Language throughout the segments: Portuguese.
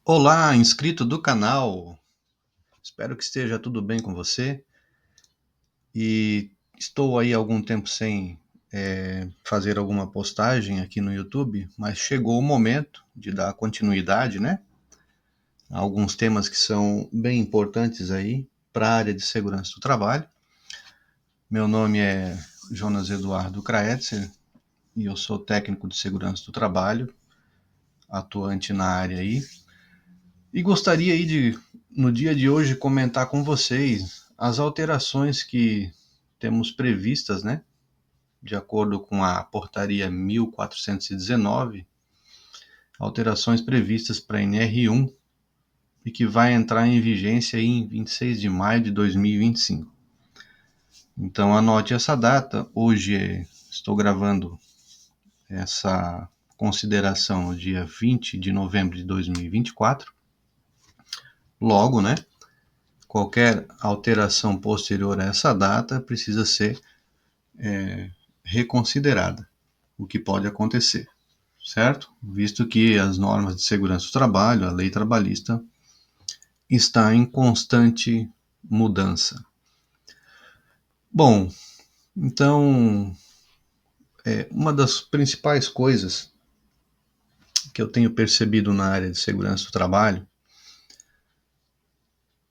Olá, inscrito do canal. Espero que esteja tudo bem com você. E estou aí há algum tempo sem fazer alguma postagem aqui no YouTube, mas chegou o momento de dar continuidade, né? A alguns temas que são bem importantes aí para a área de segurança do trabalho. Meu nome é Jonas Eduardo Kraetzer e eu sou técnico de segurança do trabalho, atuante na área aí. E gostaria aí de, no dia de hoje, comentar com vocês as alterações que temos previstas, né? De acordo com a portaria 1419, alterações previstas para a NR1 e que vai entrar em vigência aí em 26 de maio de 2025. Então anote essa data. Hoje estou gravando essa consideração no dia 20 de novembro de 2024. Logo, né? Qualquer alteração posterior a essa data precisa ser reconsiderada, o que pode acontecer, certo? Visto que as normas de segurança do trabalho, a lei trabalhista, está em constante mudança. Bom, então, uma das principais coisas que eu tenho percebido na área de segurança do trabalho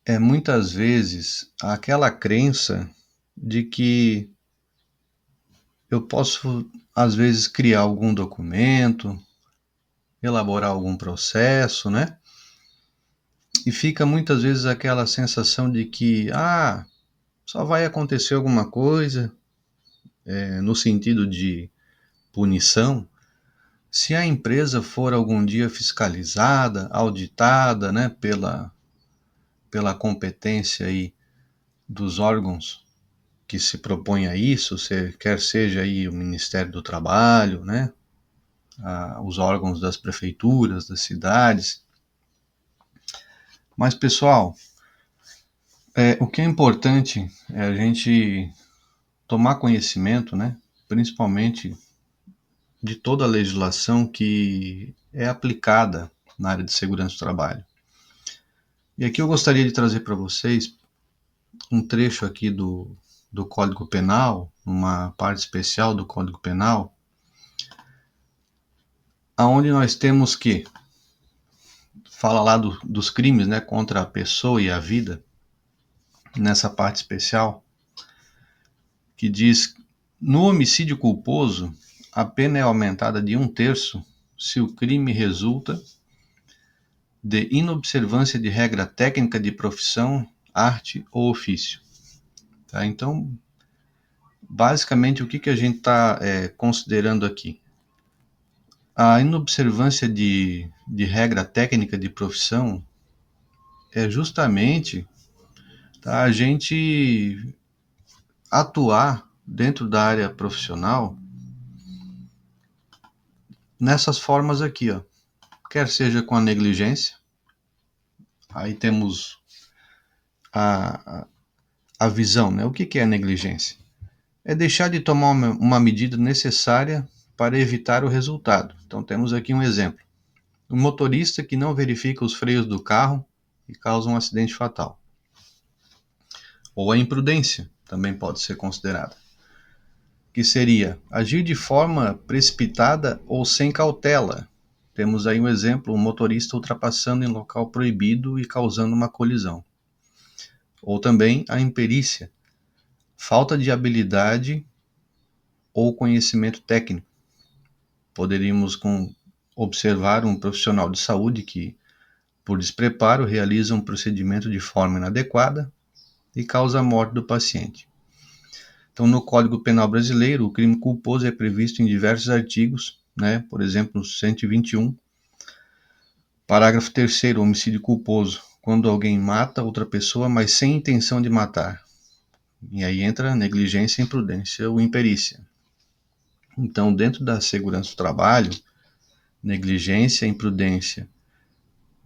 é muitas vezes aquela crença de que eu posso, às vezes, criar algum documento, elaborar algum processo, né? E fica muitas vezes aquela sensação de que, só vai acontecer alguma coisa, no sentido de punição, se a empresa for algum dia fiscalizada, auditada, né, pela competência aí dos órgãos que se propõem a isso, quer seja aí o Ministério do Trabalho, né, os órgãos das prefeituras, das cidades. Mas, pessoal, o que é importante é a gente tomar conhecimento, né, principalmente de toda a legislação que é aplicada na área de segurança do trabalho. E aqui eu gostaria de trazer para vocês um trecho aqui do Código Penal, uma parte especial do Código Penal, aonde nós temos que fala lá dos crimes, né, contra a pessoa e a vida, nessa parte especial, que diz: no homicídio culposo, a pena é aumentada de 1/3 se o crime resulta de inobservância de regra técnica de profissão, arte ou ofício. Tá? Então, basicamente, o que a gente está considerando aqui? A inobservância de regra técnica de profissão é justamente, tá, a gente atuar dentro da área profissional nessas formas aqui, ó. Quer seja com a negligência, aí temos a, a visão, né? O que é a negligência? É deixar de tomar uma medida necessária para evitar o resultado. Então temos aqui um exemplo. Um motorista que não verifica os freios do carro e causa um acidente fatal. Ou a imprudência também pode ser considerada, que seria agir de forma precipitada ou sem cautela. Temos aí um exemplo, um motorista ultrapassando em local proibido e causando uma colisão. Ou também a imperícia, falta de habilidade ou conhecimento técnico. Poderíamos observar um profissional de saúde que, por despreparo, realiza um procedimento de forma inadequada e causa a morte do paciente. Então, no Código Penal brasileiro, o crime culposo é previsto em diversos artigos, né? Por exemplo, no 121, parágrafo 3º, homicídio culposo, quando alguém mata outra pessoa, mas sem intenção de matar. E aí entra negligência, imprudência ou imperícia. Então, dentro da segurança do trabalho, negligência, imprudência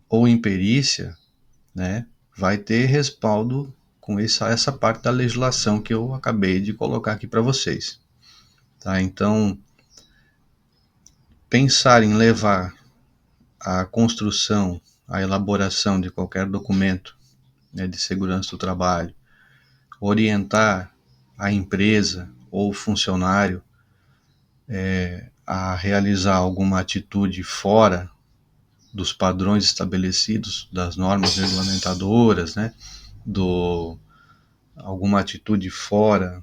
ou imperícia, né, vai ter respaldo com essa parte da legislação que eu acabei de colocar aqui para vocês. Tá? Então, pensar em levar a construção, a elaboração de qualquer documento, né, de segurança do trabalho, orientar a empresa ou o funcionário a realizar alguma atitude fora dos padrões estabelecidos, das normas regulamentadoras, né, alguma atitude fora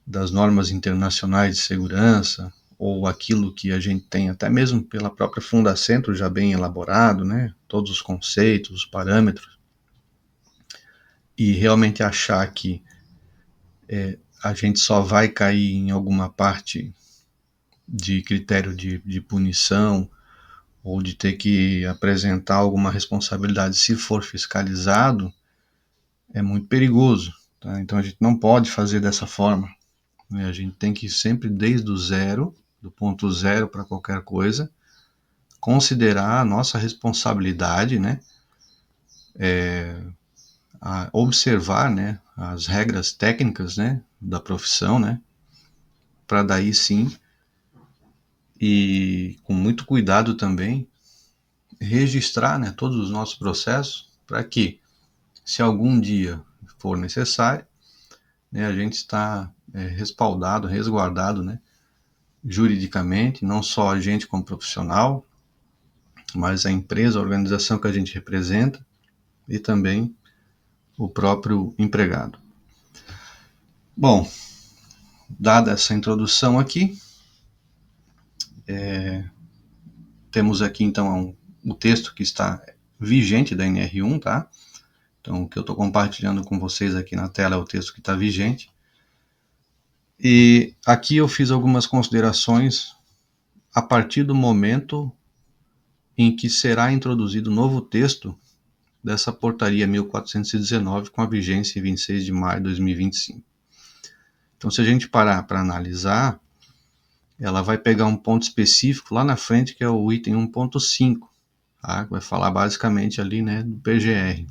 das normas internacionais de segurança, ou aquilo que a gente tem até mesmo pela própria Fundacentro já bem elaborado, né, todos os conceitos, os parâmetros, e realmente achar que a gente só vai cair em alguma parte de critério de punição ou de ter que apresentar alguma responsabilidade se for fiscalizado, é muito perigoso. Tá? Então a gente não pode fazer dessa forma. Né? A gente tem que sempre, desde o zero, do ponto zero para qualquer coisa, considerar a nossa responsabilidade, né? Observar, né, as regras técnicas, né, da profissão, né, para daí sim, e com muito cuidado também, registrar, né, todos os nossos processos, para que, se algum dia for necessário, né, a gente está respaldado, resguardado, né, juridicamente, não só a gente como profissional, mas a empresa, a organização que a gente representa e também o próprio empregado. Bom, dada essa introdução aqui, temos aqui então o texto que está vigente da NR1, tá? Então, o que eu estou compartilhando com vocês aqui na tela é o texto que está vigente. E aqui eu fiz algumas considerações a partir do momento em que será introduzido o novo texto dessa portaria 1419 com a vigência em 26 de maio de 2025. Então, se a gente parar para analisar, ela vai pegar um ponto específico lá na frente, que é o item 1.5, tá? Vai falar basicamente ali, né, do PGR.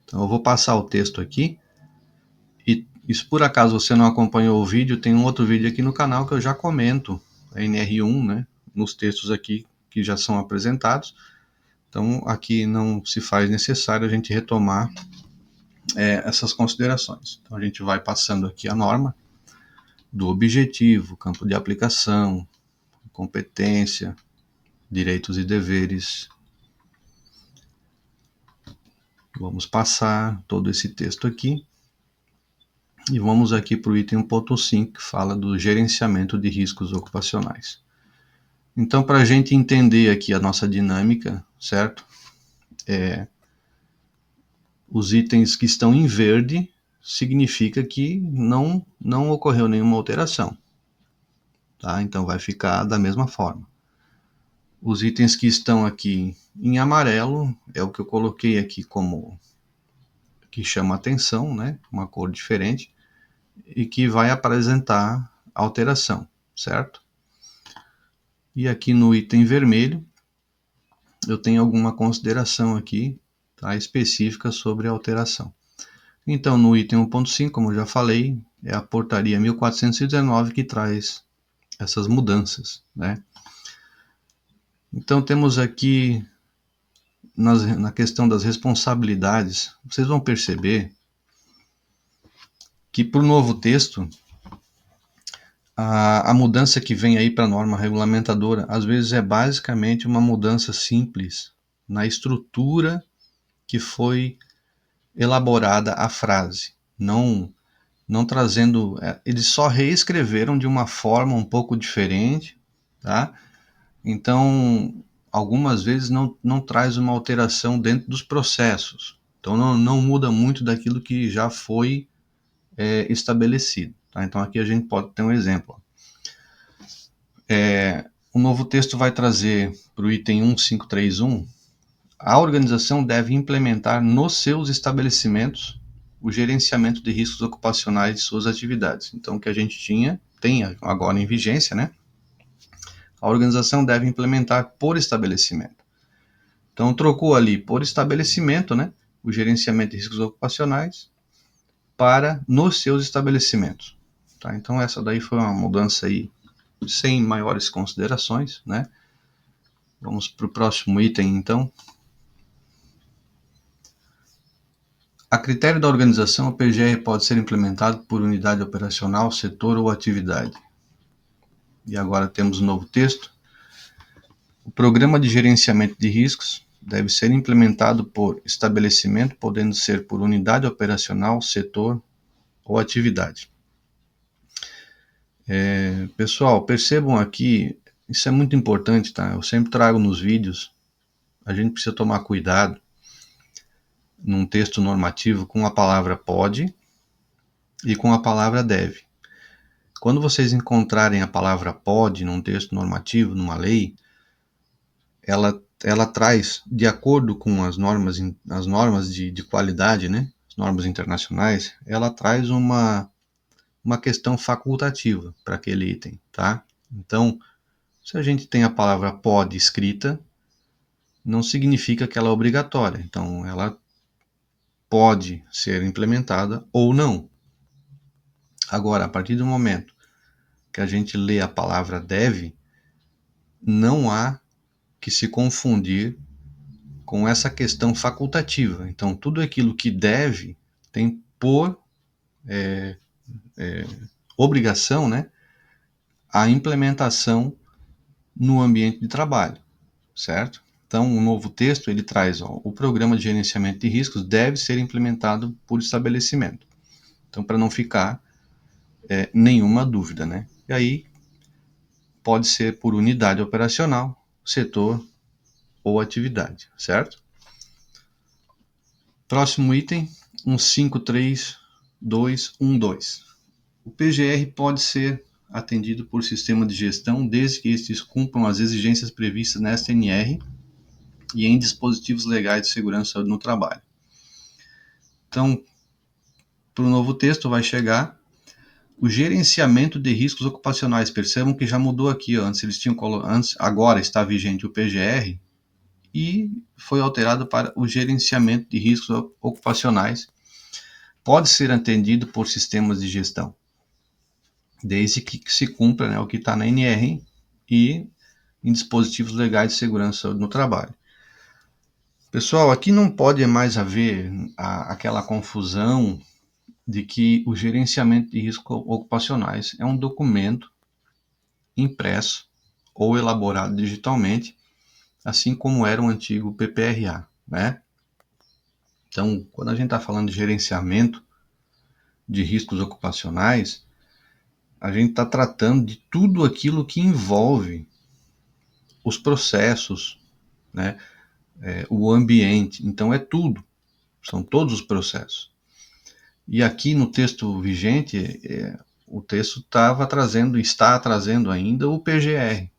Então, eu vou passar o texto aqui, e se por acaso você não acompanhou o vídeo, tem um outro vídeo aqui no canal que eu já comento a NR1, né, nos textos aqui que já são apresentados. Então, aqui não se faz necessário a gente retomar essas considerações. Então, a gente vai passando aqui a norma do objetivo, campo de aplicação, competência, direitos e deveres. Vamos passar todo esse texto aqui e vamos aqui para o item 1.5, que fala do gerenciamento de riscos ocupacionais. Então, para a gente entender aqui a nossa dinâmica, certo? Os itens que estão em verde significa que não ocorreu nenhuma alteração. Tá? Então, vai ficar da mesma forma. Os itens que estão aqui em amarelo é o que eu coloquei aqui como que chama atenção, né? Uma cor diferente e que vai apresentar alteração, certo? E aqui no item vermelho eu tenho alguma consideração aqui, tá, específica sobre a alteração. Então, no item 1.5, como eu já falei, é a portaria 1419 que traz essas mudanças, né? Então, temos aqui na questão das responsabilidades, vocês vão perceber que para o novo texto, a mudança que vem aí para a norma regulamentadora, às vezes é basicamente uma mudança simples na estrutura que foi elaborada a frase, não trazendo, eles só reescreveram de uma forma um pouco diferente, tá? Então, algumas vezes não traz uma alteração dentro dos processos, então não muda muito daquilo que já foi estabelecido, tá? Então aqui a gente pode ter um exemplo. O novo texto vai trazer para o item 1531, a organização deve implementar nos seus estabelecimentos o gerenciamento de riscos ocupacionais de suas atividades. Então, o que a gente tem agora em vigência, né? A organização deve implementar por estabelecimento. Então, trocou ali por estabelecimento, né? O gerenciamento de riscos ocupacionais para nos seus estabelecimentos. Tá? Então, essa daí foi uma mudança aí sem maiores considerações, né? Vamos para o próximo item, então. A critério da organização, o PGR pode ser implementado por unidade operacional, setor ou atividade. E agora temos um novo texto. O programa de gerenciamento de riscos deve ser implementado por estabelecimento, podendo ser por unidade operacional, setor ou atividade. Pessoal, percebam aqui, isso é muito importante, tá? Eu sempre trago nos vídeos, a gente precisa tomar cuidado num texto normativo com a palavra pode e com a palavra deve. Quando vocês encontrarem a palavra pode num texto normativo, numa lei, ela traz, de acordo com as normas de qualidade, né, as normas internacionais, ela traz uma questão facultativa para aquele item, tá? Então, se a gente tem a palavra pode escrita, não significa que ela é obrigatória. Então, ela pode ser implementada ou não. Agora, a partir do momento que a gente lê a palavra deve, não há que se confundir com essa questão facultativa. Então, tudo aquilo que deve tem por obrigação, né, a implementação no ambiente de trabalho, certo? Então, o novo texto ele traz, o programa de gerenciamento de riscos deve ser implementado por estabelecimento. Então, para não ficar nenhuma dúvida, né? E aí pode ser por unidade operacional, setor ou atividade, certo? Próximo item, 153.2.1.2. O PGR pode ser atendido por sistema de gestão desde que estes cumpram as exigências previstas na SNR e em dispositivos legais de segurança no trabalho. Então, para o novo texto vai chegar o gerenciamento de riscos ocupacionais. Percebam que já mudou aqui, antes eles tinham agora está vigente o PGR e foi alterado para o gerenciamento de riscos ocupacionais. Pode ser atendido por sistemas de gestão, desde que se cumpra, né, o que está na NR e em dispositivos legais de segurança no trabalho. Pessoal, aqui não pode mais haver aquela confusão de que o gerenciamento de riscos ocupacionais é um documento impresso ou elaborado digitalmente, assim como era o antigo PPRA, né? Então, quando a gente está falando de gerenciamento de riscos ocupacionais, a gente está tratando de tudo aquilo que envolve os processos, né? O ambiente. Então, é tudo. São todos os processos. E aqui no texto vigente, o texto está trazendo ainda o PGR,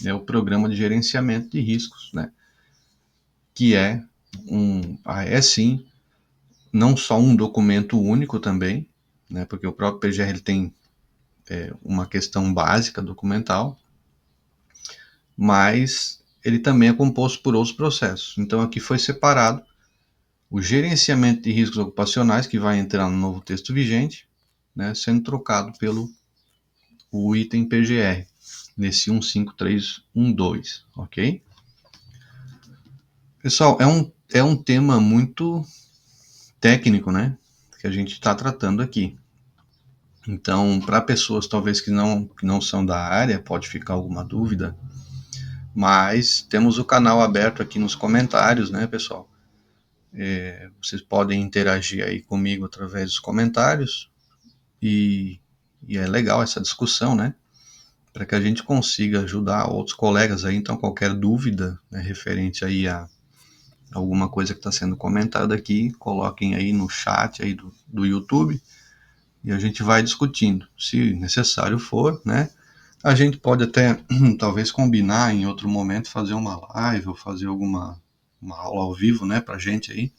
né? O Programa de Gerenciamento de Riscos, né? Que é sim, não só um documento único também, né? Porque o próprio PGR ele tem uma questão básica documental, mas ele também é composto por outros processos. Então aqui foi separado o gerenciamento de riscos ocupacionais, que vai entrar no novo texto vigente, né, sendo trocado pelo o item PGR, nesse 153.1.2, ok? Pessoal, é um tema muito técnico, né, que a gente está tratando aqui. Então, para pessoas talvez que não são da área, pode ficar alguma dúvida, mas temos o canal aberto aqui nos comentários, né, pessoal? Vocês podem interagir aí comigo através dos comentários e é legal essa discussão, né? Para que a gente consiga ajudar outros colegas aí. Então, qualquer dúvida, né, referente aí a alguma coisa que está sendo comentada aqui, coloquem aí no chat aí do YouTube e a gente vai discutindo. Se necessário for, né? A gente pode até, talvez, combinar em outro momento, fazer uma live ou fazer uma aula ao vivo, né, pra gente aí,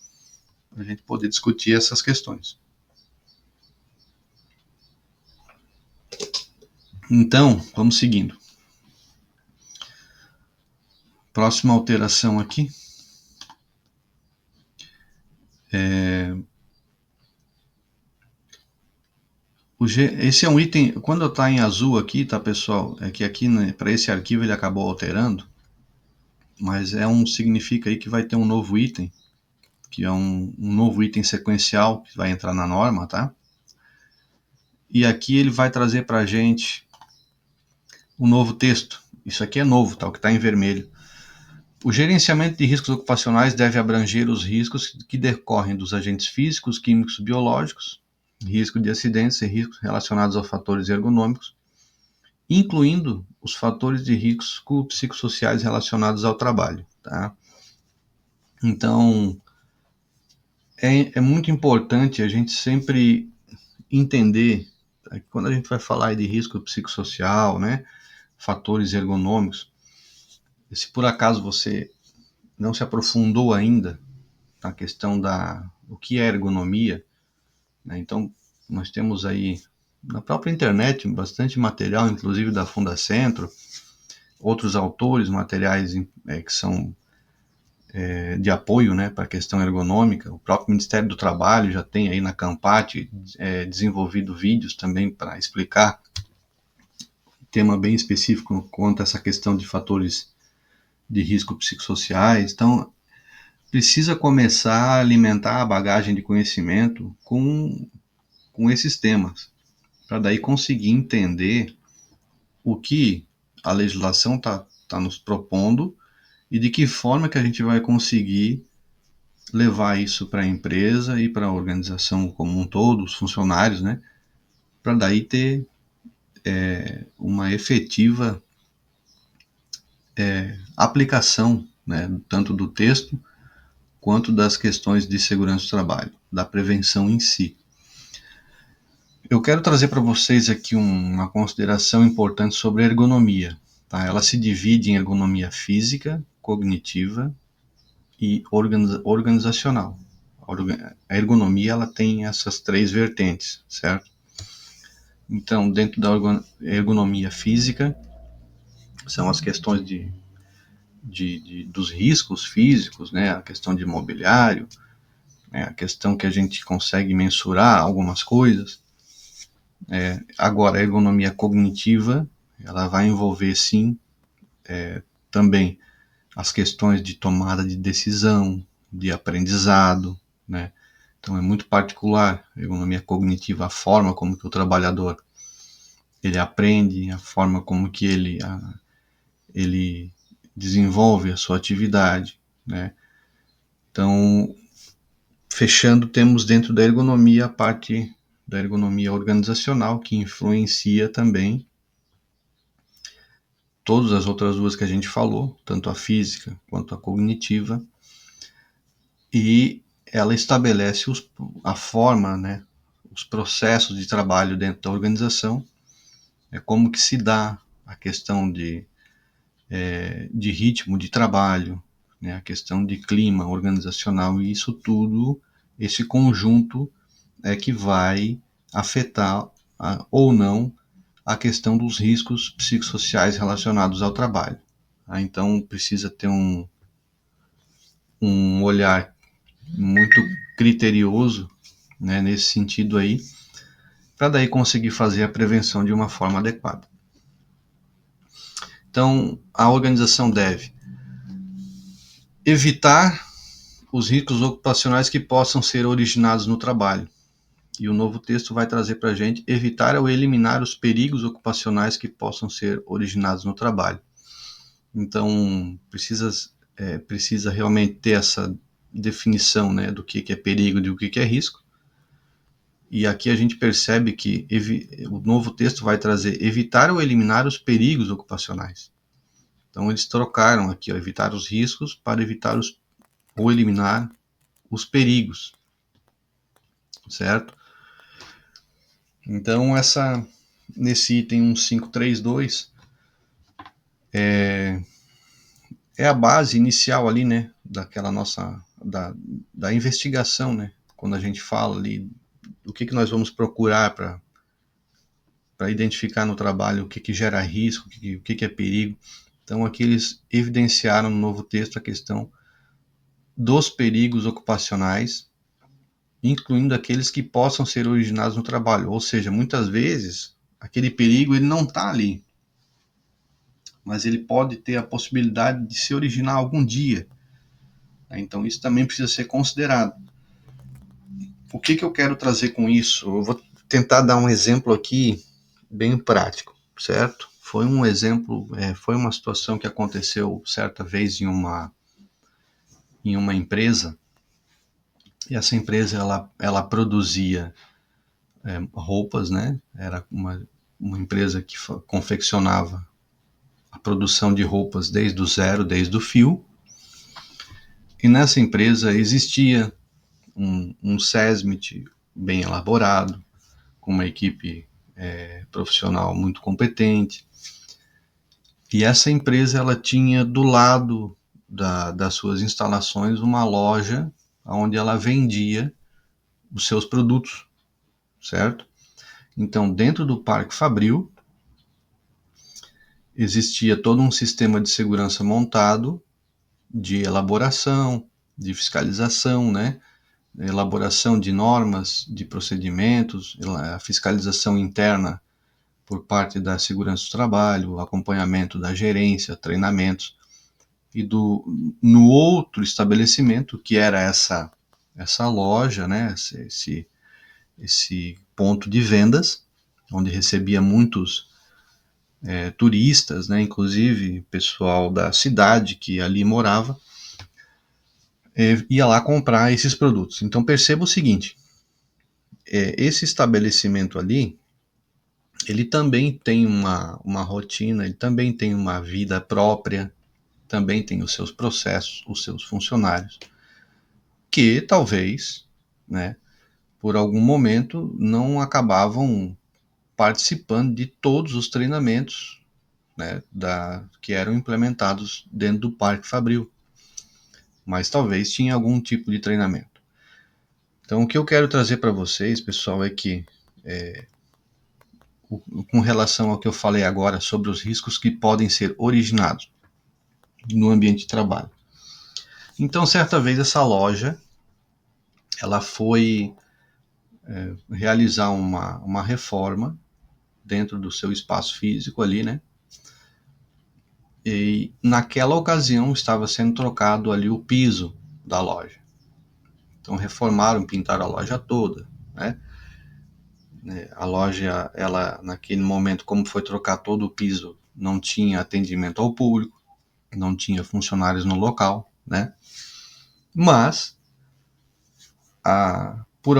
pra gente poder discutir essas questões. Então, vamos seguindo. Próxima alteração aqui. Esse é um item, quando está em azul aqui, tá, pessoal? É que aqui, né, para esse arquivo ele acabou alterando. mas significa aí que vai ter um novo item, que é um novo item sequencial que vai entrar na norma, tá? E aqui ele vai trazer para a gente um novo texto. Isso aqui é novo, tá? O que está em vermelho. O gerenciamento de riscos ocupacionais deve abranger os riscos que decorrem dos agentes físicos, químicos, biológicos, risco de acidentes e riscos relacionados a fatores ergonômicos, incluindo os fatores de risco psicossociais relacionados ao trabalho, tá? Então, é muito importante a gente sempre entender, tá? Quando a gente vai falar de risco psicossocial, né, fatores ergonômicos, se por acaso você não se aprofundou ainda na questão do que é ergonomia, né, então nós temos aí na própria internet bastante material, inclusive da Fundacentro, outros autores, materiais que são de apoio, né, para a questão ergonômica. O próprio Ministério do Trabalho já tem aí na Campat desenvolvido vídeos também para explicar tema bem específico quanto a essa questão de fatores de risco psicossociais. Então, precisa começar a alimentar a bagagem de conhecimento com esses temas, para daí conseguir entender o que a legislação tá nos propondo e de que forma que a gente vai conseguir levar isso para a empresa e para a organização como um todo, os funcionários, né? Para daí ter uma efetiva aplicação, né? Tanto do texto quanto das questões de segurança do trabalho, da prevenção em si. Eu quero trazer para vocês aqui uma consideração importante sobre a ergonomia. Tá? Ela se divide em ergonomia física, cognitiva e organizacional. A ergonomia ela tem essas três vertentes, certo? Então, dentro da ergonomia física, são as questões dos riscos físicos, né? A questão de mobiliário, né? A questão que a gente consegue mensurar algumas coisas. Agora, a ergonomia cognitiva, ela vai envolver, sim, também as questões de tomada de decisão, de aprendizado, né? Então, é muito particular a ergonomia cognitiva, a forma como que o trabalhador ele aprende, a forma como que ele desenvolve a sua atividade, né? Então, fechando, temos dentro da ergonomia a parte da ergonomia organizacional, que influencia também todas as outras duas que a gente falou, tanto a física quanto a cognitiva, e ela estabelece a forma, né, os processos de trabalho dentro da organização, como que se dá a questão de ritmo de trabalho, né, a questão de clima organizacional, e isso tudo, esse conjunto é que vai afetar ou não a questão dos riscos psicossociais relacionados ao trabalho. Então precisa ter um olhar muito criterioso, né, nesse sentido aí, para daí conseguir fazer a prevenção de uma forma adequada. Então, a organização deve evitar os riscos ocupacionais que possam ser originados no trabalho. E o novo texto vai trazer para a gente evitar ou eliminar os perigos ocupacionais que possam ser originados no trabalho. Então, precisa realmente ter essa definição, né, do que é perigo e do que é risco. E aqui a gente percebe que o novo texto vai trazer evitar ou eliminar os perigos ocupacionais. Então, eles trocaram aqui, evitar os riscos para evitar ou eliminar os perigos, certo? Então, nesse item 1532, é a base inicial ali, né, daquela da investigação, né, quando a gente fala ali do que nós vamos procurar para identificar no trabalho o que gera risco, o que é perigo. Então, aqui eles evidenciaram no novo texto a questão dos perigos ocupacionais, incluindo aqueles que possam ser originados no trabalho. Ou seja, muitas vezes, aquele perigo ele não está ali, mas ele pode ter a possibilidade de se originar algum dia. Então isso também precisa ser considerado. O que eu quero trazer com isso? Eu vou tentar dar um exemplo aqui bem prático, certo? Foi um exemplo, foi uma situação que aconteceu certa vez em uma empresa, e essa empresa ela produzia roupas, né? Era uma empresa que confeccionava a produção de roupas desde o zero, desde o fio, e nessa empresa existia um SESMIT bem elaborado, com uma equipe profissional muito competente. E essa empresa ela tinha do lado das suas instalações uma loja onde ela vendia os seus produtos, certo? Então, dentro do Parque Fabril, existia todo um sistema de segurança montado, de elaboração, de fiscalização, né? Elaboração de normas, de procedimentos, a fiscalização interna por parte da segurança do trabalho, acompanhamento da gerência, treinamentos. E no outro estabelecimento, que era essa loja, né, esse ponto de vendas, onde recebia muitos turistas, né, inclusive pessoal da cidade que ali morava, ia lá comprar esses produtos. Então perceba o seguinte, esse estabelecimento ali, ele também tem uma rotina, ele também tem uma vida própria, também tem os seus processos, os seus funcionários, que talvez, né, por algum momento não acabavam participando de todos os treinamentos, né, que eram implementados dentro do Parque Fabril, mas talvez tinha algum tipo de treinamento. Então o que eu quero trazer para vocês, pessoal, é que com relação ao que eu falei agora sobre os riscos que podem ser originados no ambiente de trabalho. Então, certa vez essa loja, ela foi realizar uma reforma dentro do seu espaço físico ali, né? E naquela ocasião estava sendo trocado ali o piso da loja. Então reformaram, pintaram a loja toda, né? A loja, ela naquele momento, como foi trocar todo o piso, não tinha atendimento ao público, não tinha funcionários no local, né? Mas por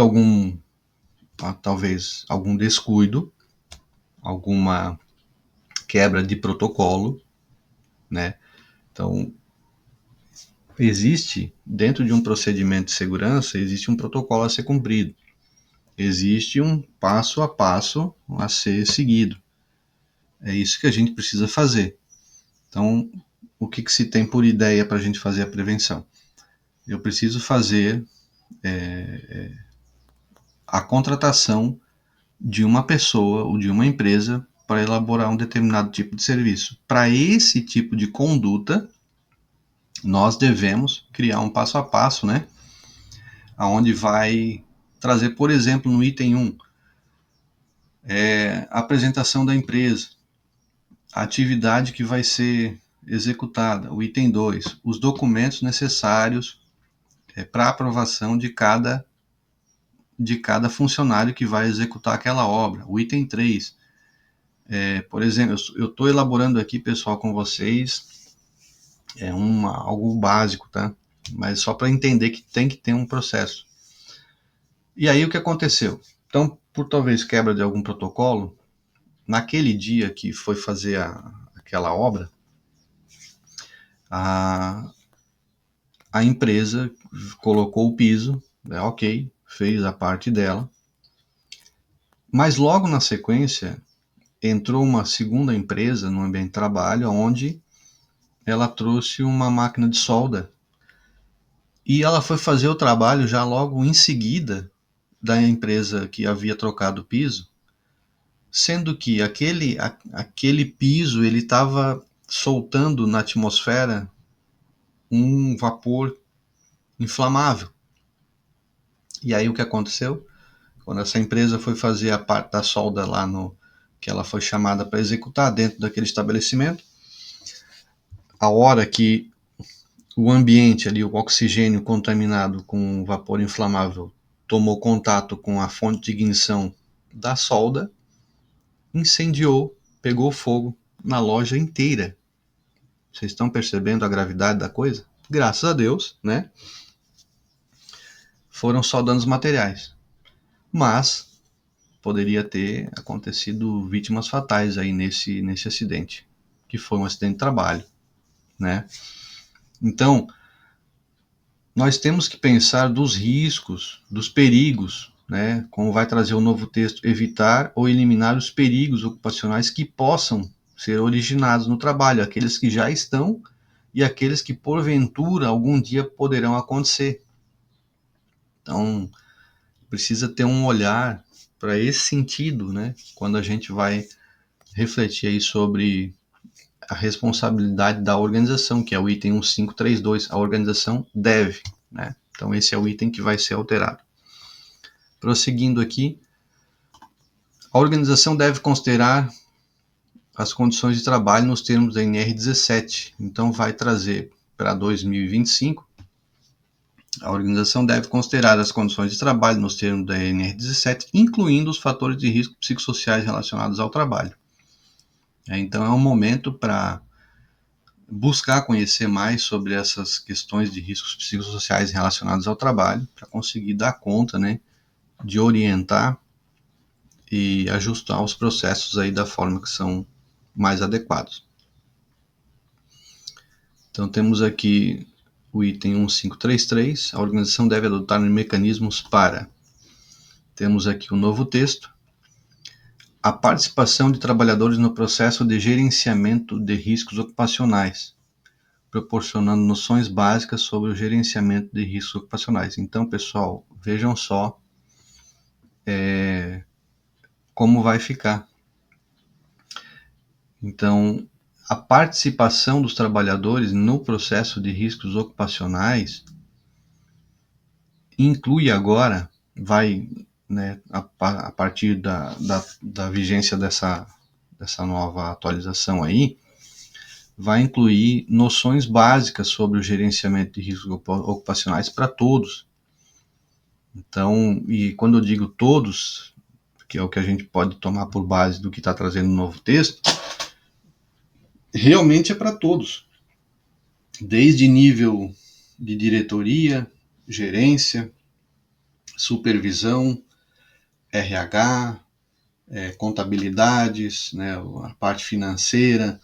talvez algum descuido, alguma quebra de protocolo, né? Então, existe, dentro de um procedimento de segurança, existe um protocolo a ser cumprido. Existe um passo a passo a ser seguido. É isso que a gente precisa fazer. Então, o que se tem por ideia para a gente fazer a prevenção? Eu preciso fazer a contratação de uma pessoa ou de uma empresa para elaborar um determinado tipo de serviço. Para esse tipo de conduta, nós devemos criar um passo a passo, né? Onde vai trazer, por exemplo, no item 1, a apresentação da empresa, a atividade que vai ser executada. O item 2, os documentos necessários para aprovação de cada funcionário que vai executar aquela obra. O item 3, por exemplo, eu estou elaborando aqui, pessoal, com vocês, algo básico, tá? Mas só para entender que tem que ter um processo. E aí o que aconteceu? Então, por talvez quebra de algum protocolo, naquele dia que foi fazer aquela obra, a empresa colocou o piso, ok, fez a parte dela, mas logo na sequência entrou uma segunda empresa no ambiente de trabalho, onde ela trouxe uma máquina de solda e ela foi fazer o trabalho já logo em seguida da empresa que havia trocado o piso, sendo que aquele piso ele estava soltando na atmosfera um vapor inflamável. E aí o que aconteceu? Quando essa empresa foi fazer a parte da solda lá que ela foi chamada para executar dentro daquele estabelecimento, a hora que o ambiente ali, o oxigênio contaminado com vapor inflamável tomou contato com a fonte de ignição da solda, incendiou, pegou fogo na loja inteira. Vocês estão percebendo a gravidade da coisa? Graças a Deus, né? Foram só danos materiais. Mas poderia ter acontecido vítimas fatais aí nesse acidente, que foi um acidente de trabalho, né? Então, nós temos que pensar dos riscos, dos perigos, né? Como vai trazer o novo texto, evitar ou eliminar os perigos ocupacionais que possam ser originados no trabalho, aqueles que já estão e aqueles que porventura algum dia poderão acontecer. Então, precisa ter um olhar para esse sentido, né? Quando a gente vai refletir aí sobre a responsabilidade da organização, que é o item 1532, a organização deve, né? Então esse é o item que vai ser alterado. Prosseguindo aqui, a organização deve considerar as condições de trabalho nos termos da NR17. Então vai trazer para 2025, a organização deve considerar as condições de trabalho nos termos da NR17, incluindo os fatores de risco psicossociais relacionados ao trabalho. Então é um momento para buscar conhecer mais sobre essas questões de riscos psicossociais relacionados ao trabalho, para conseguir dar conta, né, de orientar e ajustar os processos aí da forma que são mais adequados. Então temos aqui o item 1533, a organização deve adotar mecanismos para. Temos aqui o novo texto, a participação de trabalhadores no processo de gerenciamento de riscos ocupacionais, proporcionando noções básicas sobre o gerenciamento de riscos ocupacionais. Então, pessoal, vejam só como vai ficar. Então, a participação dos trabalhadores no processo de riscos ocupacionais inclui agora, vai, né, a partir da vigência dessa nova atualização aí, vai incluir noções básicas sobre o gerenciamento de riscos ocupacionais para todos. Então, e quando eu digo todos, que é o que a gente pode tomar por base do que está trazendo no novo texto, realmente é para todos, desde nível de diretoria, gerência, supervisão, RH, contabilidades, né, a parte financeira,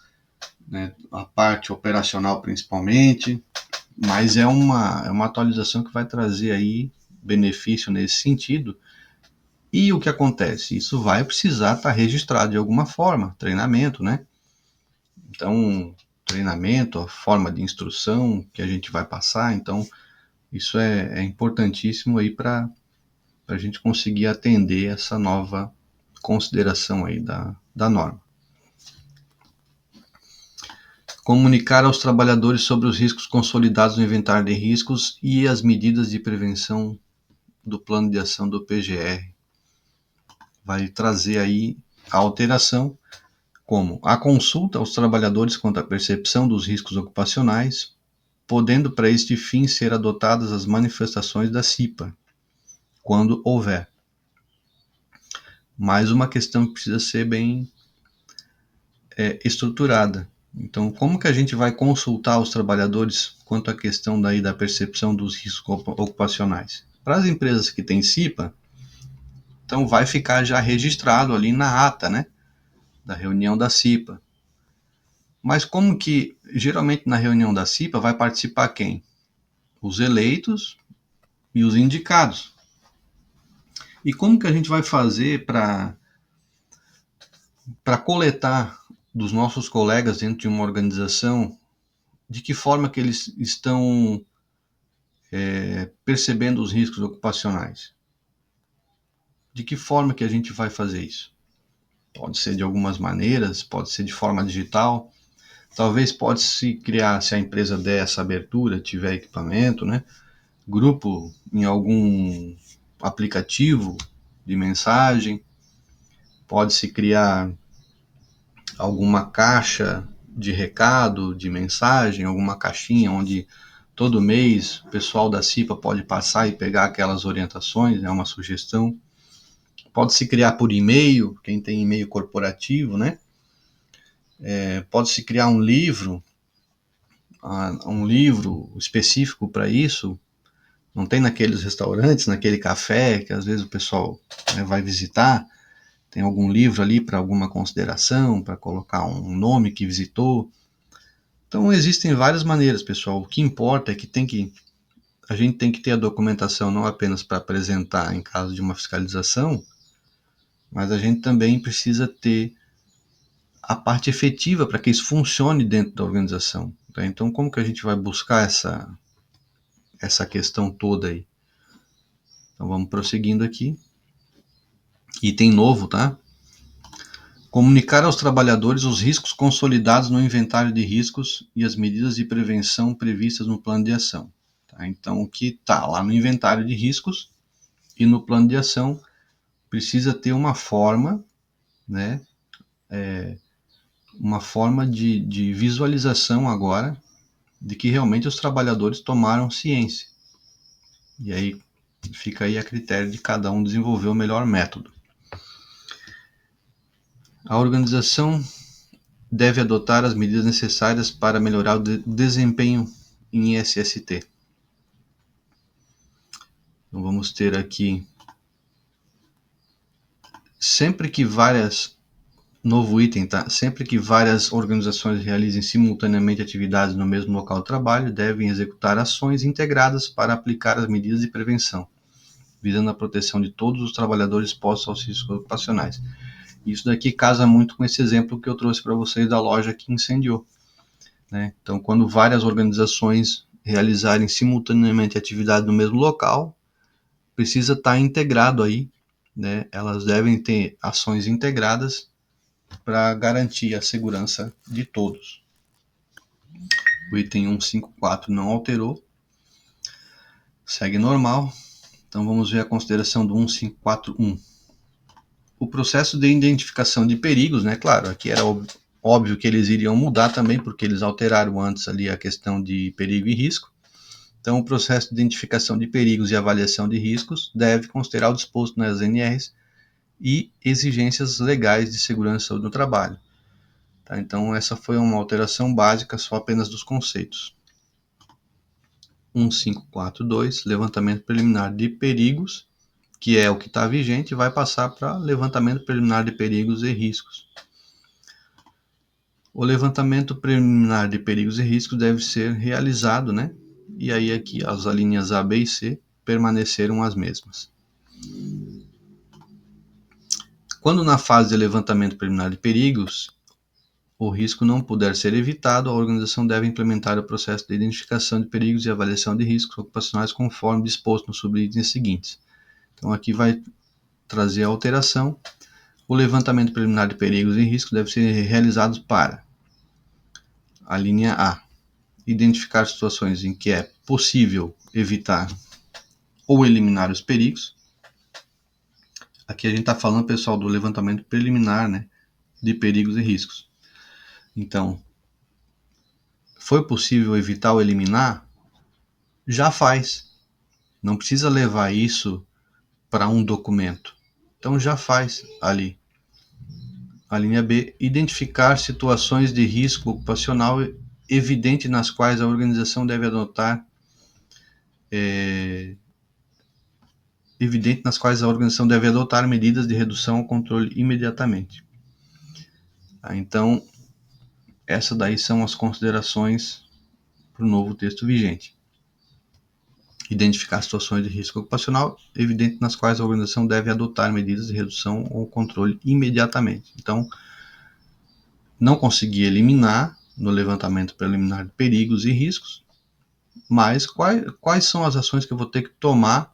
né, a parte operacional principalmente, mas é uma atualização que vai trazer aí benefício nesse sentido. E o que acontece? Isso vai precisar estar registrado de alguma forma, treinamento, né? Então, treinamento, a forma de instrução que a gente vai passar, então isso é importantíssimo aí para a gente conseguir atender essa nova consideração aí da norma. Comunicar aos trabalhadores sobre os riscos consolidados no inventário de riscos e as medidas de prevenção do plano de ação do PGR. Vai trazer aí a alteração, como a consulta aos trabalhadores quanto à percepção dos riscos ocupacionais, podendo para este fim ser adotadas as manifestações da CIPA, quando houver. Mais uma questão que precisa ser bem estruturada. Então, como que a gente vai consultar os trabalhadores quanto à questão daí da percepção dos riscos ocupacionais? Para as empresas que têm CIPA, então vai ficar já registrado ali na ata, né, da reunião da CIPA. Mas como que, geralmente na reunião da CIPA, vai participar quem? Os eleitos e os indicados. E como que a gente vai fazer para coletar dos nossos colegas dentro de uma organização de que forma que eles estão percebendo os riscos ocupacionais? De que forma que a gente vai fazer isso? Pode ser de algumas maneiras, pode ser de forma digital, talvez pode se criar, se a empresa der essa abertura, tiver equipamento, né? Grupo em algum aplicativo de mensagem, pode se criar alguma caixa de recado, de mensagem, alguma caixinha onde todo mês o pessoal da CIPA pode passar e pegar aquelas orientações, né, uma sugestão. Pode-se criar por e-mail, quem tem e-mail corporativo, né? Pode-se criar um livro específico para isso. Não tem naqueles restaurantes, naquele café que às vezes o pessoal, né, vai visitar. Tem algum livro ali para alguma consideração, para colocar um nome que visitou. Então existem várias maneiras, pessoal. O que importa é que a gente tem que ter a documentação não apenas para apresentar em caso de uma fiscalização, mas a gente também precisa ter a parte efetiva para que isso funcione dentro da organização. Tá? Então, como que a gente vai buscar essa questão toda aí? Então, vamos prosseguindo aqui. Item novo, tá? Comunicar aos trabalhadores os riscos consolidados no inventário de riscos e as medidas de prevenção previstas no plano de ação. Tá? Então, o que está lá no inventário de riscos e no plano de ação precisa ter uma forma, né? Uma forma de visualização agora de que realmente os trabalhadores tomaram ciência. E aí fica aí a critério de cada um desenvolver o melhor método. A organização deve adotar as medidas necessárias para melhorar o desempenho em ISST. Então vamos ter aqui, novo item, tá? Sempre que várias organizações realizem simultaneamente atividades no mesmo local de trabalho, devem executar ações integradas para aplicar as medidas de prevenção, visando a proteção de todos os trabalhadores expostos aos riscos ocupacionais. Isso daqui casa muito com esse exemplo que eu trouxe para vocês da loja que incendiou, né? Então, quando várias organizações realizarem simultaneamente atividade no mesmo local, precisa estar integrado aí, né? Elas devem ter ações integradas para garantir a segurança de todos. O item 154 não alterou, segue normal. Então vamos ver a consideração do 1541. O processo de identificação de perigos, né? Claro, aqui era óbvio que eles iriam mudar também, porque eles alteraram antes ali a questão de perigo e risco. Então, o processo de identificação de perigos e avaliação de riscos deve considerar o disposto nas NRs e exigências legais de segurança e saúde no trabalho. Tá? Então, essa foi uma alteração básica só apenas dos conceitos. 1542, levantamento preliminar de perigos, que é o que está vigente, vai passar para levantamento preliminar de perigos e riscos. O levantamento preliminar de perigos e riscos deve ser realizado, né? E aí aqui as alíneas A, B e C permaneceram as mesmas. Quando na fase de levantamento preliminar de perigos, o risco não puder ser evitado, a organização deve implementar o processo de identificação de perigos e avaliação de riscos ocupacionais conforme disposto nos subitens seguintes. Então aqui vai trazer a alteração. O levantamento preliminar de perigos e riscos deve ser realizado para a linha A, identificar situações em que é possível evitar ou eliminar os perigos. Aqui a gente está falando, pessoal, do levantamento preliminar, né, de perigos e riscos. Então, foi possível evitar ou eliminar? Já faz. Não precisa levar isso para um documento. Então já faz ali. A linha B, identificar situações de risco ocupacional evidente nas quais a organização deve adotar medidas de redução ou controle imediatamente. Então, essas daí são as considerações para o novo texto vigente. Identificar situações de risco ocupacional evidente nas quais a organização deve adotar medidas de redução ou controle imediatamente. Então, não consegui eliminar no levantamento preliminar de perigos e riscos, mas quais são as ações que eu vou ter que tomar,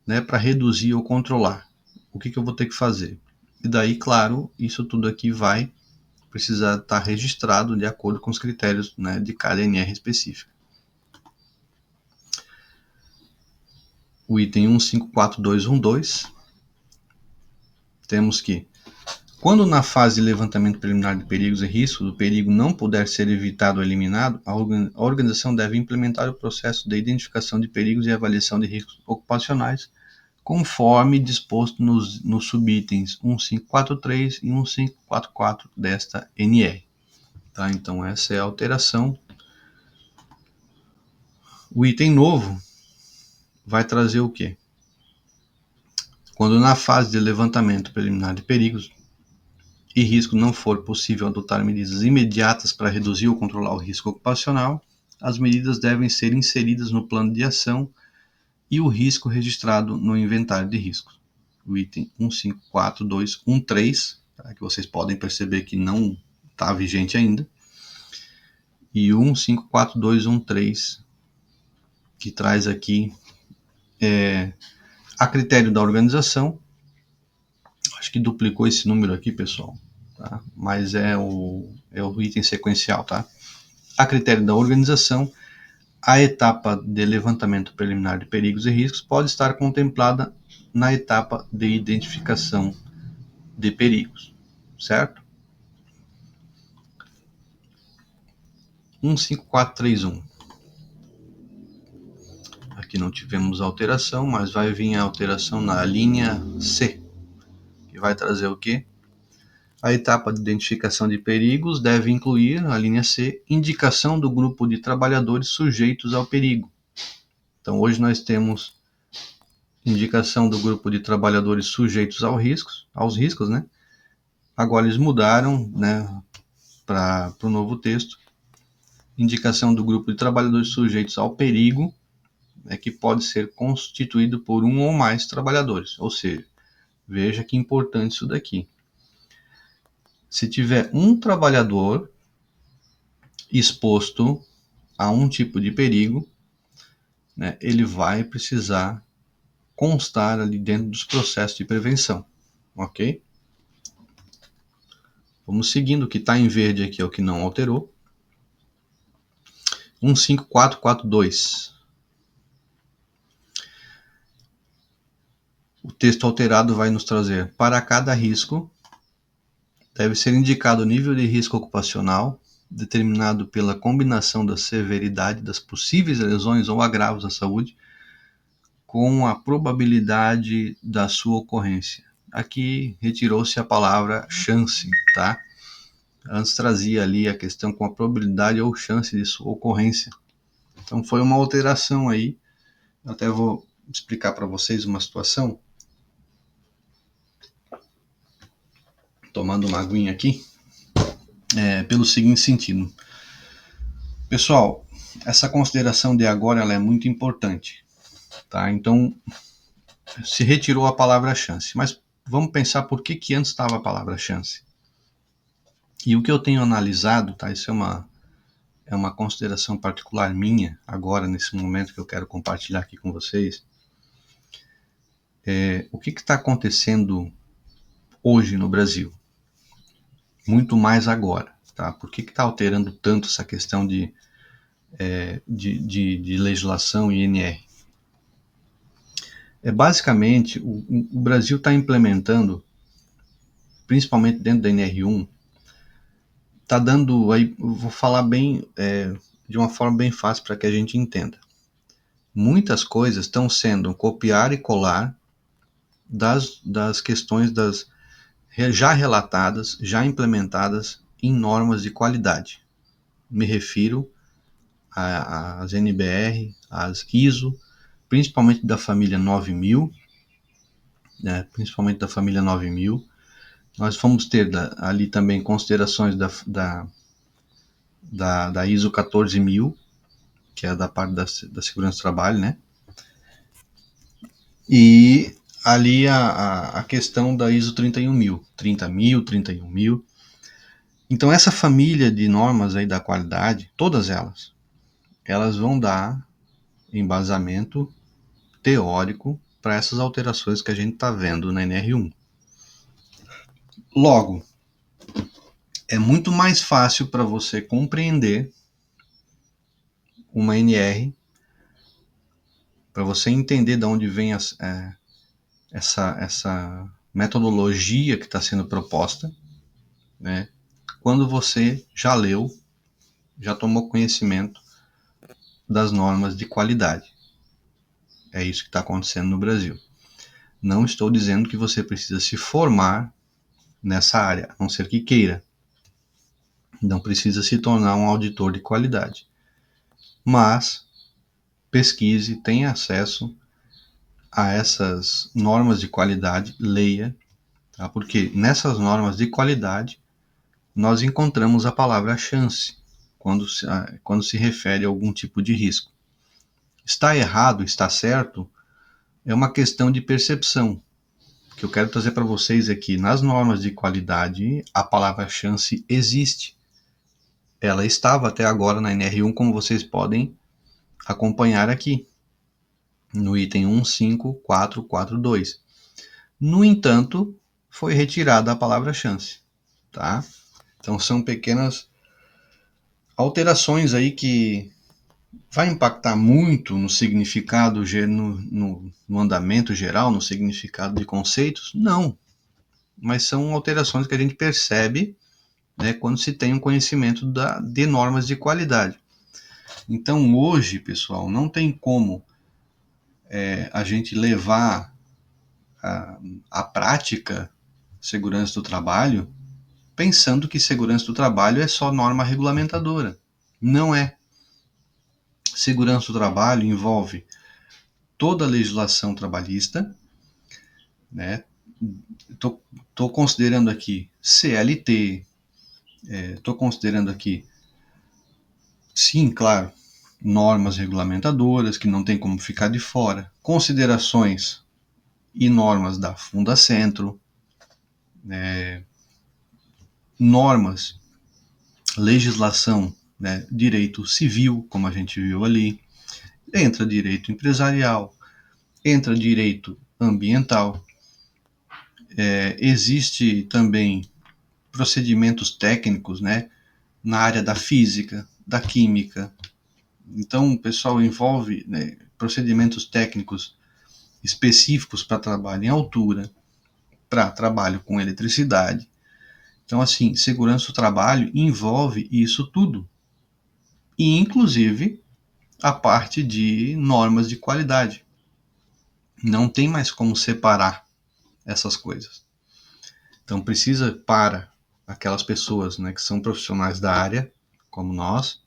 né, para reduzir ou controlar? O que eu vou ter que fazer? E daí, claro, isso tudo aqui vai precisar estar registrado de acordo com os critérios, né, de cada NR específica. O item 154212, temos que Quando na fase de levantamento preliminar de perigos e riscos, o perigo não puder ser evitado ou eliminado, a organização deve implementar o processo de identificação de perigos e avaliação de riscos ocupacionais, conforme disposto nos subitens 1543 e 1544 desta NR. Tá? Então, essa é a alteração. O item novo vai trazer o quê? Quando na fase de levantamento preliminar de perigos e risco não for possível adotar medidas imediatas para reduzir ou controlar o risco ocupacional, as medidas devem ser inseridas no plano de ação e o risco registrado no inventário de riscos. O item 154213, tá, que vocês podem perceber que não está vigente ainda, e o 154213, que traz aqui a critério da organização. Acho que duplicou esse número aqui, pessoal, tá? Mas é o item sequencial, tá? A critério da organização, a etapa de levantamento preliminar de perigos e riscos pode estar contemplada na etapa de identificação de perigos, certo? 15431. Aqui não tivemos alteração, mas vai vir a alteração na linha C, que vai trazer o quê? A etapa de identificação de perigos deve incluir, na linha C, indicação do grupo de trabalhadores sujeitos ao perigo. Então, hoje nós temos indicação do grupo de trabalhadores sujeitos aos riscos, né? Agora eles mudaram, né, para o novo texto. Indicação do grupo de trabalhadores sujeitos ao perigo, né, que pode ser constituído por um ou mais trabalhadores. Ou seja, veja que importante isso daqui. Se tiver um trabalhador exposto a um tipo de perigo, né, ele vai precisar constar ali dentro dos processos de prevenção, ok? Vamos seguindo, o que está em verde aqui é o que não alterou. 15442. O texto alterado vai nos trazer: para cada risco, deve ser indicado o nível de risco ocupacional, determinado pela combinação da severidade das possíveis lesões ou agravos à saúde, com a probabilidade da sua ocorrência. Aqui retirou-se a palavra chance, tá? Antes trazia ali a questão com a probabilidade ou chance de sua ocorrência. Então foi uma alteração aí. Eu até vou explicar para vocês uma situação. Tomando uma aguinha aqui. Pelo seguinte sentido. Pessoal, essa consideração de agora ela é muito importante. Tá? Então, se retirou a palavra chance. Mas vamos pensar por que antes estava a palavra chance. E o que eu tenho analisado, tá? Isso é uma consideração particular minha, agora, nesse momento que eu quero compartilhar aqui com vocês. O que está acontecendo hoje no Brasil? Muito mais agora, tá? Por que está alterando tanto essa questão de legislação e INR? Basicamente, o Brasil está implementando, principalmente dentro da NR1, está dando, aí vou falar bem, de uma forma bem fácil para que a gente entenda. Muitas coisas estão sendo copiar e colar das questões já relatadas, já implementadas em normas de qualidade. Me refiro às NBR, às ISO, principalmente da família 9000, né, principalmente da família 9000. Nós vamos ter ali também considerações da ISO 14000, que é da parte da segurança do trabalho, né? E ali a questão da ISO 31000, 30000, 31000. Então essa família de normas aí da qualidade, todas elas vão dar embasamento teórico para essas alterações que a gente está vendo na NR1. Logo, é muito mais fácil para você compreender uma NR, para você entender de onde vem essa metodologia que está sendo proposta, né, quando você já leu, já tomou conhecimento das normas de qualidade. É isso que está acontecendo no Brasil. Não estou dizendo que você precisa se formar nessa área, a não ser que queira. Não precisa se tornar um auditor de qualidade. Mas pesquise, tenha acesso a essas normas de qualidade, leia, tá? Porque nessas normas de qualidade nós encontramos a palavra chance quando se refere a algum tipo de risco. Está errado, está certo, é uma questão de percepção. O que eu quero trazer para vocês é que nas normas de qualidade a palavra chance existe. Ela estava até agora na NR1, como vocês podem acompanhar aqui, no item 15442. No entanto, foi retirada a palavra chance, tá? Então são pequenas alterações aí que vai impactar muito no significado, no andamento geral, no significado de conceitos? Não, mas são alterações que a gente percebe, né, quando se tem um conhecimento de normas de qualidade. Então hoje, pessoal, não tem como a gente levar a prática segurança do trabalho pensando que segurança do trabalho é só norma regulamentadora. Não é. Segurança do trabalho envolve toda a legislação trabalhista, né? Estou considerando aqui CLT, estou considerando aqui, sim, claro, normas regulamentadoras, que não tem como ficar de fora, considerações e normas da Fundacentro, normas, legislação, né, direito civil, como a gente viu ali, entra direito empresarial, entra direito ambiental, existe também procedimentos técnicos, né, na área da física, da química. Então, o pessoal envolve, né, procedimentos técnicos específicos para trabalho em altura, para trabalho com eletricidade. Então, assim, segurança do trabalho envolve isso tudo. E, inclusive, a parte de normas de qualidade. Não tem mais como separar essas coisas. Então, precisa, para aquelas pessoas, né, que são profissionais da área, como nós,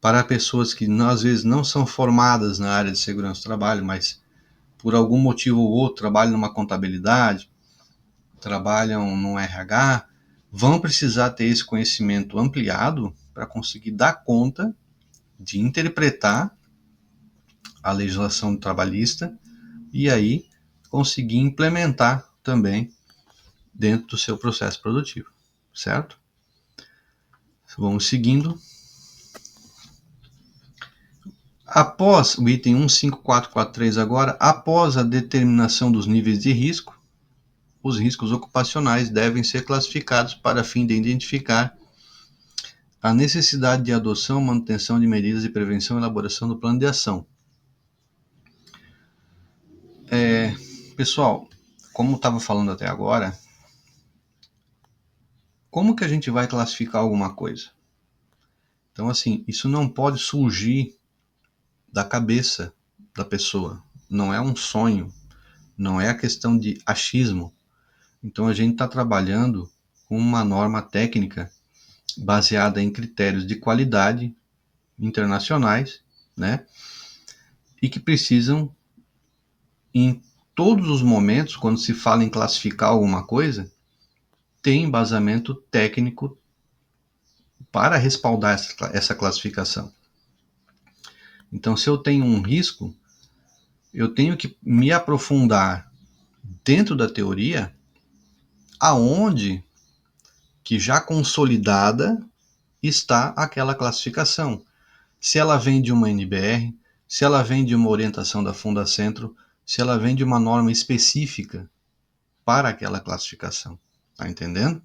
para pessoas que às vezes não são formadas na área de segurança do trabalho, mas por algum motivo ou outro trabalham numa contabilidade, trabalham no RH, vão precisar ter esse conhecimento ampliado para conseguir dar conta de interpretar a legislação trabalhista e aí conseguir implementar também dentro do seu processo produtivo, certo? Vamos seguindo. Após o item 15443 agora, após a determinação dos níveis de risco, os riscos ocupacionais devem ser classificados para fim de identificar a necessidade de adoção, manutenção de medidas de prevenção e elaboração do plano de ação. Pessoal, como estava falando até agora, como que a gente vai classificar alguma coisa? Então, assim, isso não pode surgir da cabeça da pessoa. Não é um sonho, não é a questão de achismo. Então, a gente está trabalhando com uma norma técnica baseada em critérios de qualidade internacionais, né? E que precisam, em todos os momentos, quando se fala em classificar alguma coisa, ter embasamento técnico para respaldar essa classificação. Então, se eu tenho um risco, eu tenho que me aprofundar dentro da teoria, aonde que já consolidada está aquela classificação. Se ela vem de uma NBR, se ela vem de uma orientação da Fundacentro, se ela vem de uma norma específica para aquela classificação. Tá entendendo?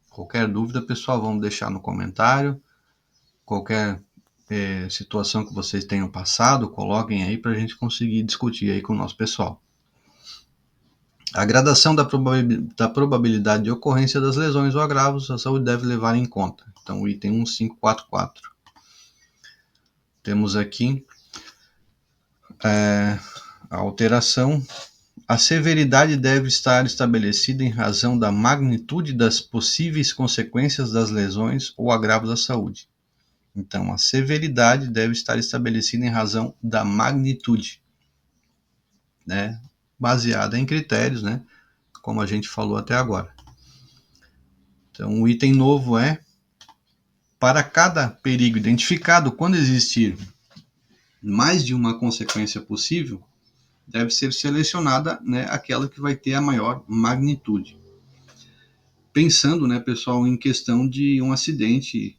Qualquer dúvida, pessoal, vamos deixar no comentário. Qualquer situação que vocês tenham passado, coloquem aí para a gente conseguir discutir aí com o nosso pessoal. A gradação da probabilidade de ocorrência das lesões ou agravos a saúde deve levar em conta. Então, o item 1544. Temos aqui a alteração. A severidade deve estar estabelecida em razão da magnitude das possíveis consequências das lesões ou agravos à saúde. Então, a severidade deve estar estabelecida em razão da magnitude, né? Baseada em critérios, né? Como a gente falou até agora. Então, o item novo é: para cada perigo identificado, quando existir mais de uma consequência possível, deve ser selecionada, né, aquela que vai ter a maior magnitude. Pensando, né, pessoal, em questão de um acidente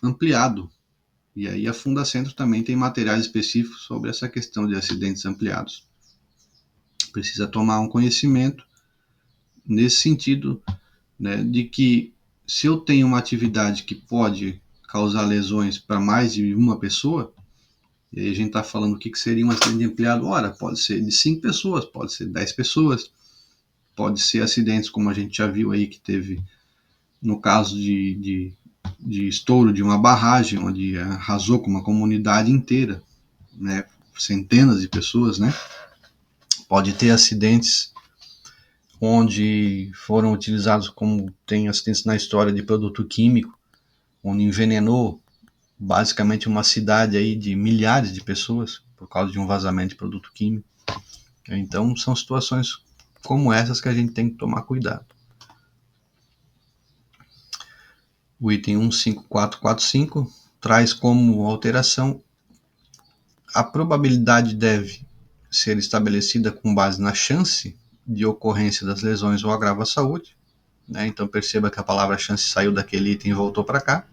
ampliado. E aí a Fundacentro também tem materiais específicos sobre essa questão de acidentes ampliados. Precisa tomar um conhecimento nesse sentido, né, de que se eu tenho uma atividade que pode causar lesões para mais de uma pessoa, e aí a gente está falando o que seria um acidente ampliado. Ora, pode ser de 5 pessoas, pode ser 10 pessoas, pode ser acidentes como a gente já viu aí que teve no caso de estouro de uma barragem, onde arrasou com uma comunidade inteira, né, centenas de pessoas, né? Pode ter acidentes onde foram utilizados, como tem acidentes na história de produto químico, onde envenenou basicamente uma cidade aí de milhares de pessoas por causa de um vazamento de produto químico. Então são situações como essas que a gente tem que tomar cuidado. O item 15445 traz como alteração: a probabilidade deve ser estabelecida com base na chance de ocorrência das lesões ou agravo à saúde, né? Então perceba que a palavra chance saiu daquele item e voltou para cá.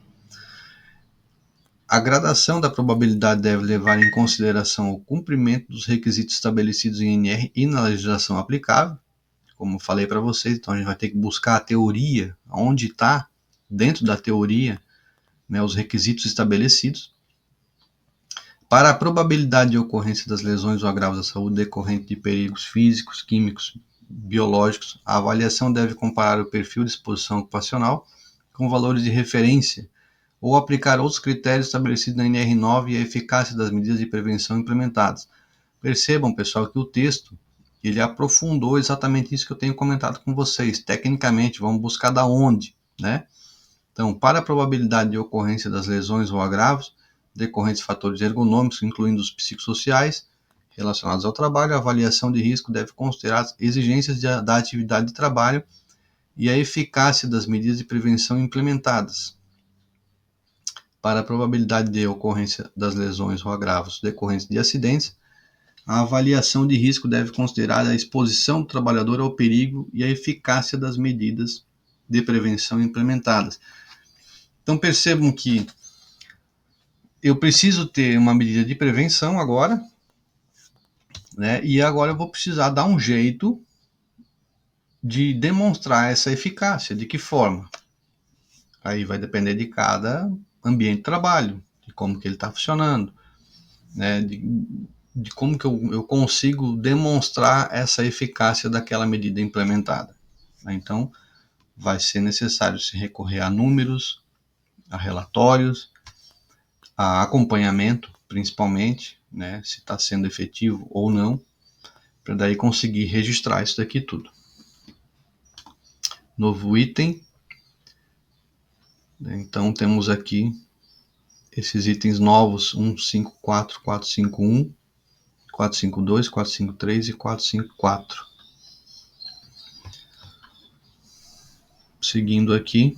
A gradação da probabilidade deve levar em consideração o cumprimento dos requisitos estabelecidos em NR e na legislação aplicável. Como falei para vocês, então a gente vai ter que buscar a teoria, onde está, dentro da teoria, né, os requisitos estabelecidos. Para a probabilidade de ocorrência das lesões ou agravos à saúde decorrente de perigos físicos, químicos, biológicos, a avaliação deve comparar o perfil de exposição ocupacional com valores de referência ou aplicar outros critérios estabelecidos na NR9 e a eficácia das medidas de prevenção implementadas. Percebam, pessoal, que o texto ele aprofundou exatamente isso que eu tenho comentado com vocês. Tecnicamente, vamos buscar da onde, né? Então, para a probabilidade de ocorrência das lesões ou agravos decorrentes de fatores ergonômicos, incluindo os psicossociais relacionados ao trabalho, a avaliação de risco deve considerar as exigências da atividade de trabalho e a eficácia das medidas de prevenção implementadas. Para a probabilidade de ocorrência das lesões ou agravos decorrentes de acidentes, a avaliação de risco deve considerar a exposição do trabalhador ao perigo e a eficácia das medidas de prevenção implementadas. Então percebam que eu preciso ter uma medida de prevenção agora, né? E agora eu vou precisar dar um jeito de demonstrar essa eficácia. De que forma? Aí vai depender de cada ambiente de trabalho, de como que ele está funcionando, né? De como que eu consigo demonstrar essa eficácia daquela medida implementada. Então, vai ser necessário se recorrer a números, a relatórios, a acompanhamento, principalmente, né, se está sendo efetivo ou não, para daí conseguir registrar isso daqui tudo. Novo item. Então temos aqui esses itens novos: 154, 451, 452, 453 e 454. Seguindo aqui,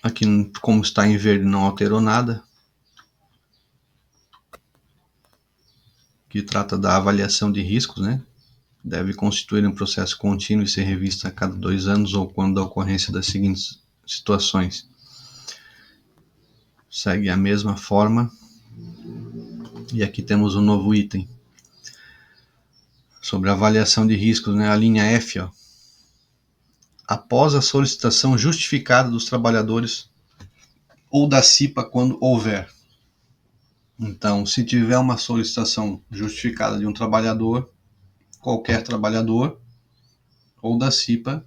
aqui como está em verde não alterou nada, que trata da avaliação de riscos, né? Deve constituir um processo contínuo e ser revista a cada 2 anos ou quando da ocorrência das seguintes situações. Segue a mesma forma. E aqui temos um novo item sobre avaliação de riscos, né? A linha F, ó. Após a solicitação justificada dos trabalhadores ou da CIPA quando houver. Então, se tiver uma solicitação justificada de um trabalhador, qualquer trabalhador, ou da CIPA,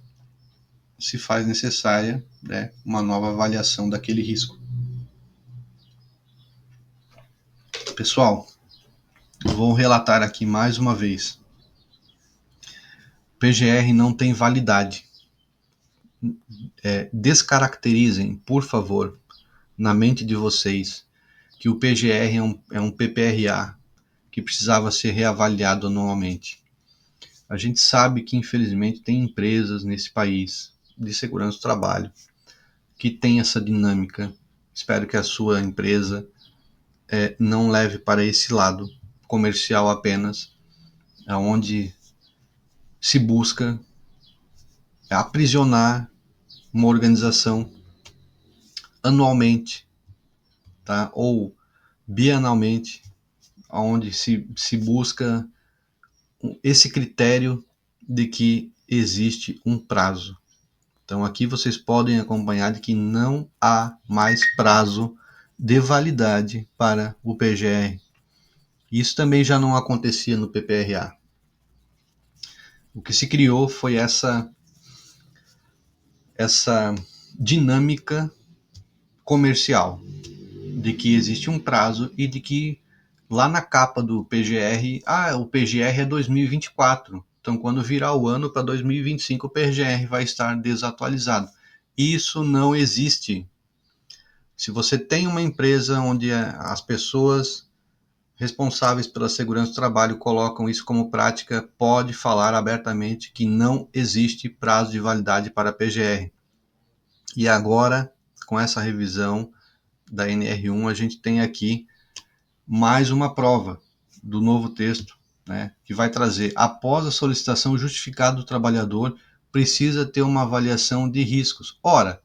se faz necessária, né, uma nova avaliação daquele risco. Pessoal, vou relatar aqui mais uma vez. PGR não tem validade. Descaracterizem, por favor, na mente de vocês, que o PGR é um PPRA que precisava ser reavaliado anualmente. A gente sabe que, infelizmente, tem empresas nesse país de segurança do trabalho que tem essa dinâmica. Espero que a sua empresa não leve para esse lado comercial apenas, onde se busca aprisionar uma organização anualmente, tá? Ou bienalmente, onde se busca esse critério de que existe um prazo. Então aqui vocês podem acompanhar de que não há mais prazo de validade para o PGR. Isso também já não acontecia no PPRA. O que se criou foi essa dinâmica comercial de que existe um prazo e de que lá na capa do PGR, o PGR é 2024. Então, quando virar o ano para 2025, o PGR vai estar desatualizado. Isso não existe. Se você tem uma empresa onde as pessoas responsáveis pela segurança do trabalho colocam isso como prática, pode falar abertamente que não existe prazo de validade para PGR. E agora, com essa revisão da NR1, a gente tem aqui mais uma prova do novo texto, né, que vai trazer, após a solicitação justificada do trabalhador, precisa ter uma avaliação de riscos. Ora,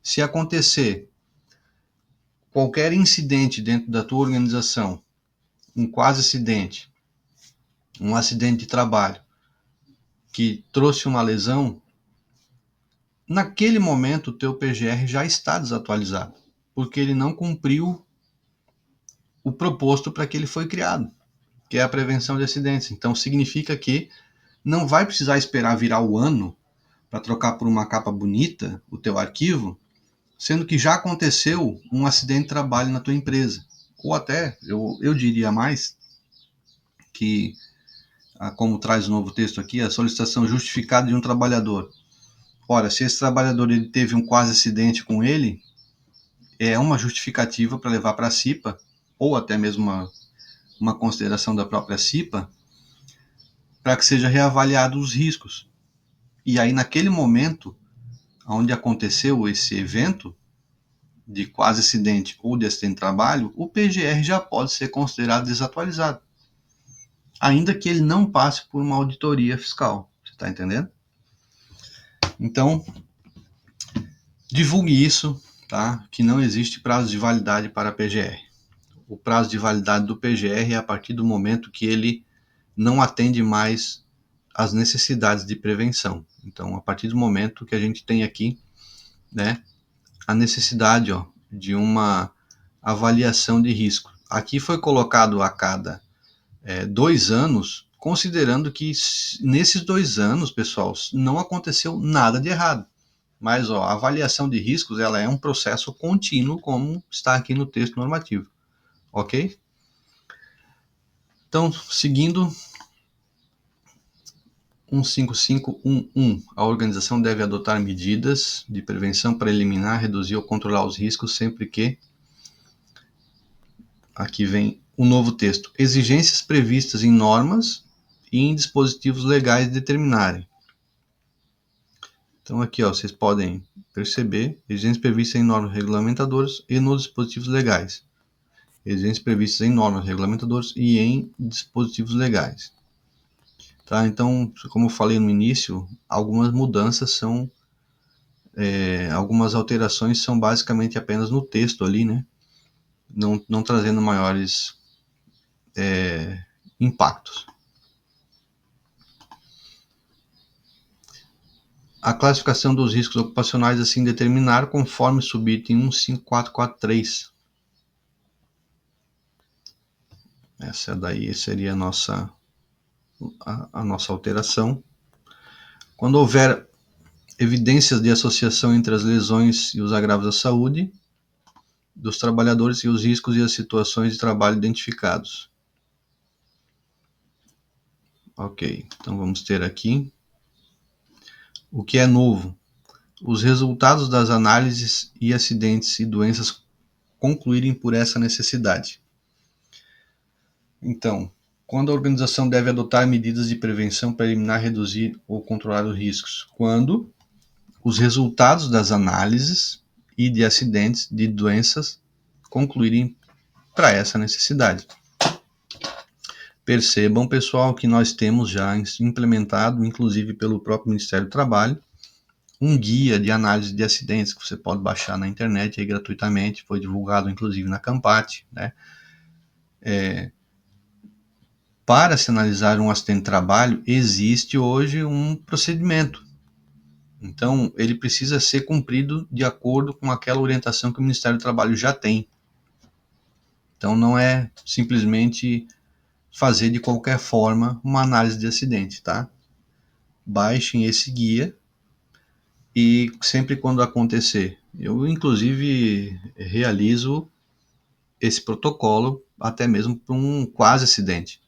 se acontecer qualquer incidente dentro da tua organização, um quase acidente, um acidente de trabalho, que trouxe uma lesão, naquele momento o teu PGR já está desatualizado, porque ele não cumpriu o proposto para que ele foi criado, que é a prevenção de acidentes. Então significa que não vai precisar esperar virar o ano para trocar por uma capa bonita o teu arquivo, sendo que já aconteceu um acidente de trabalho na tua empresa. Ou até, eu diria mais, que, como traz o novo texto aqui, a solicitação justificada de um trabalhador. Ora, se esse trabalhador ele teve um quase acidente com ele, é uma justificativa para levar para a CIPA, ou até mesmo uma consideração da própria CIPA, para que seja reavaliado os riscos. E aí, naquele momento, onde aconteceu esse evento de quase acidente ou de acidente de trabalho, o PGR já pode ser considerado desatualizado, ainda que ele não passe por uma auditoria fiscal. Você está entendendo? Então, divulgue isso, tá? Que não existe prazo de validade para PGR. O prazo de validade do PGR é a partir do momento que ele não atende mais às necessidades de prevenção. Então, a partir do momento que a gente tem aqui, né, a necessidade, de uma avaliação de risco. Aqui foi colocado a cada 2 anos, considerando que nesses 2 anos, pessoal, não aconteceu nada de errado. Mas a avaliação de riscos ela é um processo contínuo, como está aqui no texto normativo. Ok? Então, seguindo 15511, a organização deve adotar medidas de prevenção para eliminar, reduzir ou controlar os riscos sempre que, aqui vem o novo texto, exigências previstas em normas e em dispositivos legais determinarem. Então aqui, vocês podem perceber exigências previstas em normas regulamentadoras e nos dispositivos legais. Exigências previstas em normas regulamentadoras e em dispositivos legais. Tá? Então, como eu falei no início, algumas mudanças são, algumas alterações são basicamente apenas no texto ali, né? Não trazendo maiores impactos. A classificação dos riscos ocupacionais assim determinar conforme subir em 15443. Essa daí seria a nossa alteração. Quando houver evidências de associação entre as lesões e os agravos à saúde dos trabalhadores e os riscos e as situações de trabalho identificados. Ok, então vamos ter aqui o que é novo. Os resultados das análises e acidentes e doenças concluírem por essa necessidade. Então, quando a organização deve adotar medidas de prevenção para eliminar, reduzir ou controlar os riscos? Quando os resultados das análises e de acidentes de doenças concluírem para essa necessidade. Percebam, pessoal, que nós temos já implementado, inclusive pelo próprio Ministério do Trabalho, um guia de análise de acidentes que você pode baixar na internet aí gratuitamente, foi divulgado inclusive na Campat, né? Para se analisar um acidente de trabalho, existe hoje um procedimento. Então, ele precisa ser cumprido de acordo com aquela orientação que o Ministério do Trabalho já tem. Então, não é simplesmente fazer de qualquer forma uma análise de acidente, tá? Baixem esse guia e sempre quando acontecer, eu inclusive realizo esse protocolo até mesmo para um quase acidente.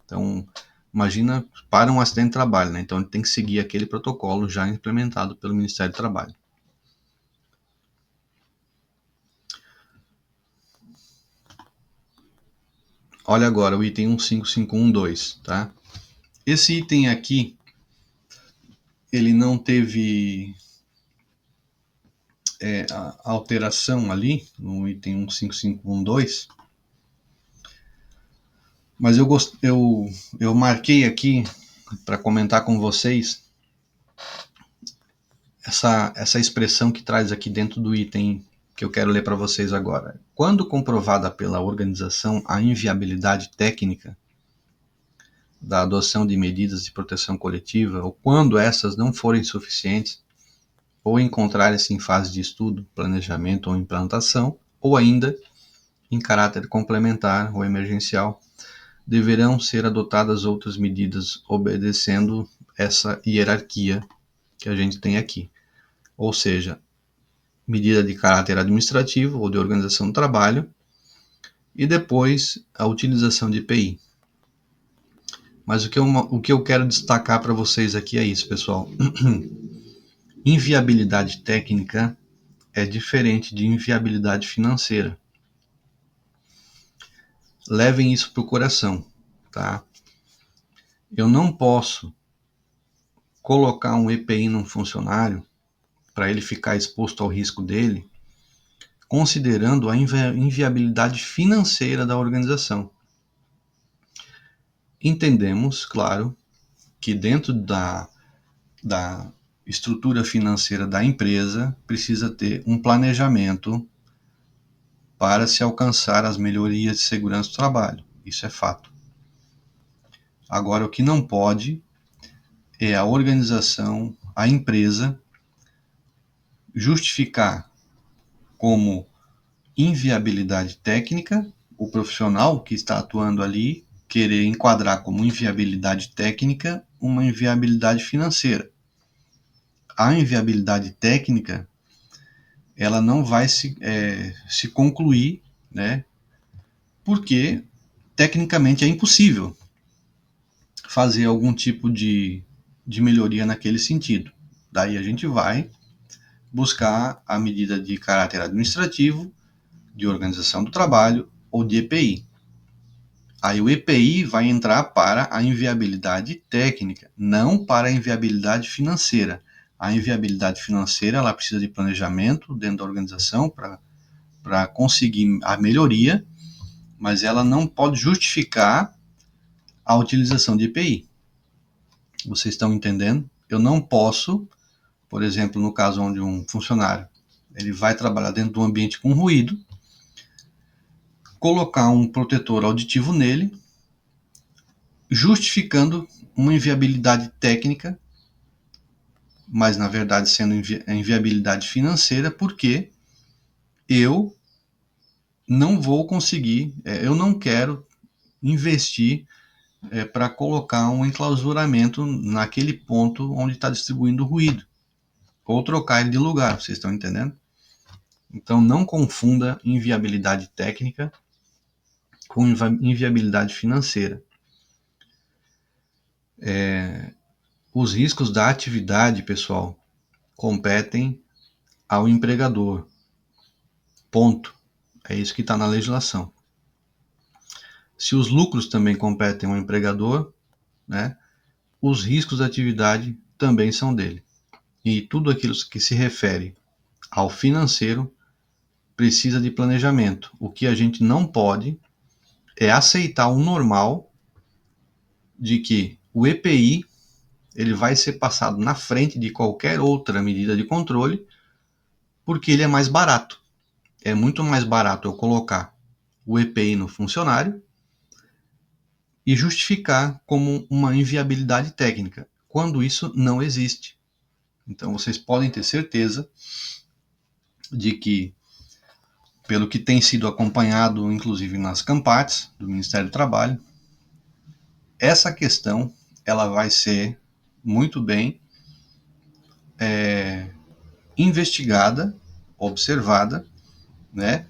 Então, imagina para um acidente de trabalho, né? Então ele tem que seguir aquele protocolo já implementado pelo Ministério do Trabalho. Olha agora o item 15512, tá? Esse item aqui, ele não teve a alteração ali no item 15512, mas eu marquei aqui para comentar com vocês essa expressão que traz aqui dentro do item que eu quero ler para vocês agora. Quando comprovada pela organização a inviabilidade técnica da adoção de medidas de proteção coletiva, ou quando essas não forem suficientes, ou encontrarem-se em fase de estudo, planejamento ou implantação, ou ainda em caráter complementar ou emergencial, deverão ser adotadas outras medidas obedecendo essa hierarquia que a gente tem aqui. Ou seja, medida de caráter administrativo ou de organização do trabalho, e depois a utilização de EPI. Mas o que eu quero destacar para vocês aqui é isso, pessoal. Inviabilidade técnica é diferente de inviabilidade financeira. Levem isso para o coração, tá? Eu não posso colocar um EPI num funcionário para ele ficar exposto ao risco dele, considerando a inviabilidade financeira da organização. Entendemos, claro, que dentro da estrutura financeira da empresa precisa ter um planejamento para se alcançar as melhorias de segurança do trabalho. Isso é fato. Agora, o que não pode é a organização, a empresa, justificar como inviabilidade técnica o profissional que está atuando ali, querer enquadrar como inviabilidade técnica uma inviabilidade financeira. A inviabilidade técnica ela não vai se concluir, né? Porque tecnicamente é impossível fazer algum tipo de melhoria naquele sentido. Daí a gente vai buscar a medida de caráter administrativo, de organização do trabalho ou de EPI. Aí o EPI vai entrar para a inviabilidade técnica, não para a inviabilidade financeira. A inviabilidade financeira ela precisa de planejamento dentro da organização para conseguir a melhoria, mas ela não pode justificar a utilização de EPI. Vocês estão entendendo? Eu não posso, por exemplo, no caso onde um funcionário ele vai trabalhar dentro de um ambiente com ruído, colocar um protetor auditivo nele, justificando uma inviabilidade técnica, mas na verdade sendo inviabilidade financeira, porque eu não vou conseguir, eu não quero investir para colocar um enclausuramento naquele ponto onde está distribuindo o ruído, ou trocar ele de lugar, vocês estão entendendo? Então não confunda inviabilidade técnica com inviabilidade financeira. Os riscos da atividade, pessoal, competem ao empregador. Ponto. É isso que está na legislação. Se os lucros também competem ao empregador, né, os riscos da atividade também são dele. E tudo aquilo que se refere ao financeiro precisa de planejamento. O que a gente não pode é aceitar o normal de que o EPI ele vai ser passado na frente de qualquer outra medida de controle porque ele é mais barato. É muito mais barato eu colocar o EPI no funcionário e justificar como uma inviabilidade técnica, quando isso não existe. Então vocês podem ter certeza de que, pelo que tem sido acompanhado, inclusive nas CAMPATs do Ministério do Trabalho, essa questão ela vai ser muito bem investigada, observada, né,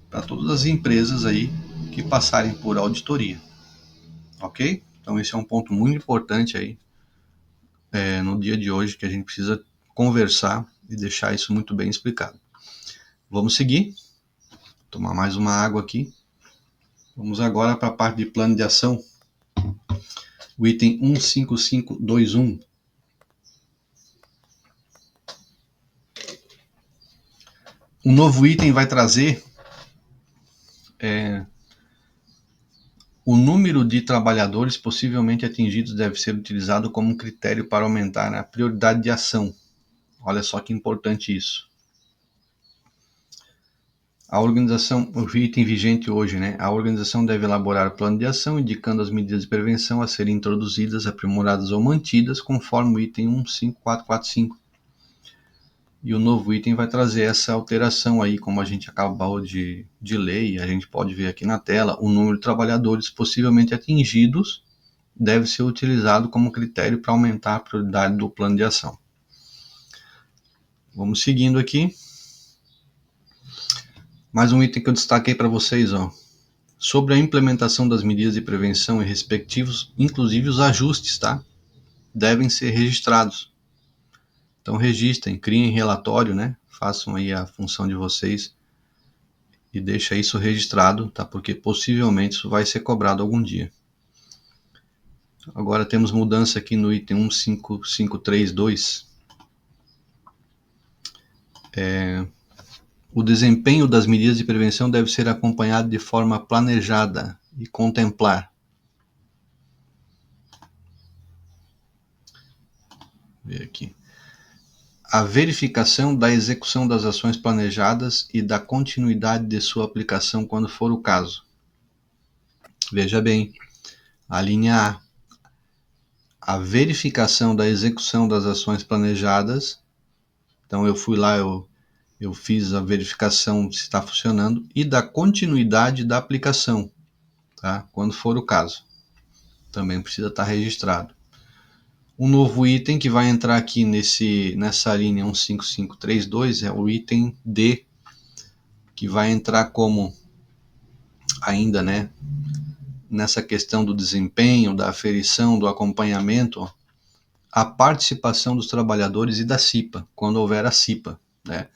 para todas as empresas aí que passarem por auditoria, ok? Então esse é um ponto muito importante aí no dia de hoje que a gente precisa conversar e deixar isso muito bem explicado. Vamos seguir, tomar mais uma água aqui. Vamos agora para a parte de plano de ação, o item 15521. Um novo item vai trazer o número de trabalhadores possivelmente atingidos deve ser utilizado como critério para aumentar a prioridade de ação. Olha só que importante isso. A organização, o item vigente hoje, né? A organização deve elaborar o plano de ação, indicando as medidas de prevenção a serem introduzidas, aprimoradas ou mantidas, conforme o item 15445. E o novo item vai trazer essa alteração aí, como a gente acabou de ler, e a gente pode ver aqui na tela, o número de trabalhadores possivelmente atingidos deve ser utilizado como critério para aumentar a prioridade do plano de ação. Vamos seguindo aqui. Mais um item que eu destaquei para vocês, ó. Sobre a implementação das medidas de prevenção e respectivos, inclusive os ajustes, tá? Devem ser registrados. Então registrem, criem relatório, né? Façam aí a função de vocês e deixa isso registrado, tá? Porque possivelmente isso vai ser cobrado algum dia. Agora temos mudança aqui no item 15532. O desempenho das medidas de prevenção deve ser acompanhado de forma planejada e contemplar. Vou ver aqui. A verificação da execução das ações planejadas e da continuidade de sua aplicação quando for o caso. Veja bem, a linha A verificação da execução das ações planejadas. Então eu fui lá, eu fiz a verificação se está funcionando e da continuidade da aplicação, tá? Quando for o caso. Também precisa estar registrado. Um novo item que vai entrar aqui nessa linha 15532 é o item D, que vai entrar como ainda, né, nessa questão do desempenho, da aferição, do acompanhamento, a participação dos trabalhadores e da CIPA, quando houver a CIPA, né?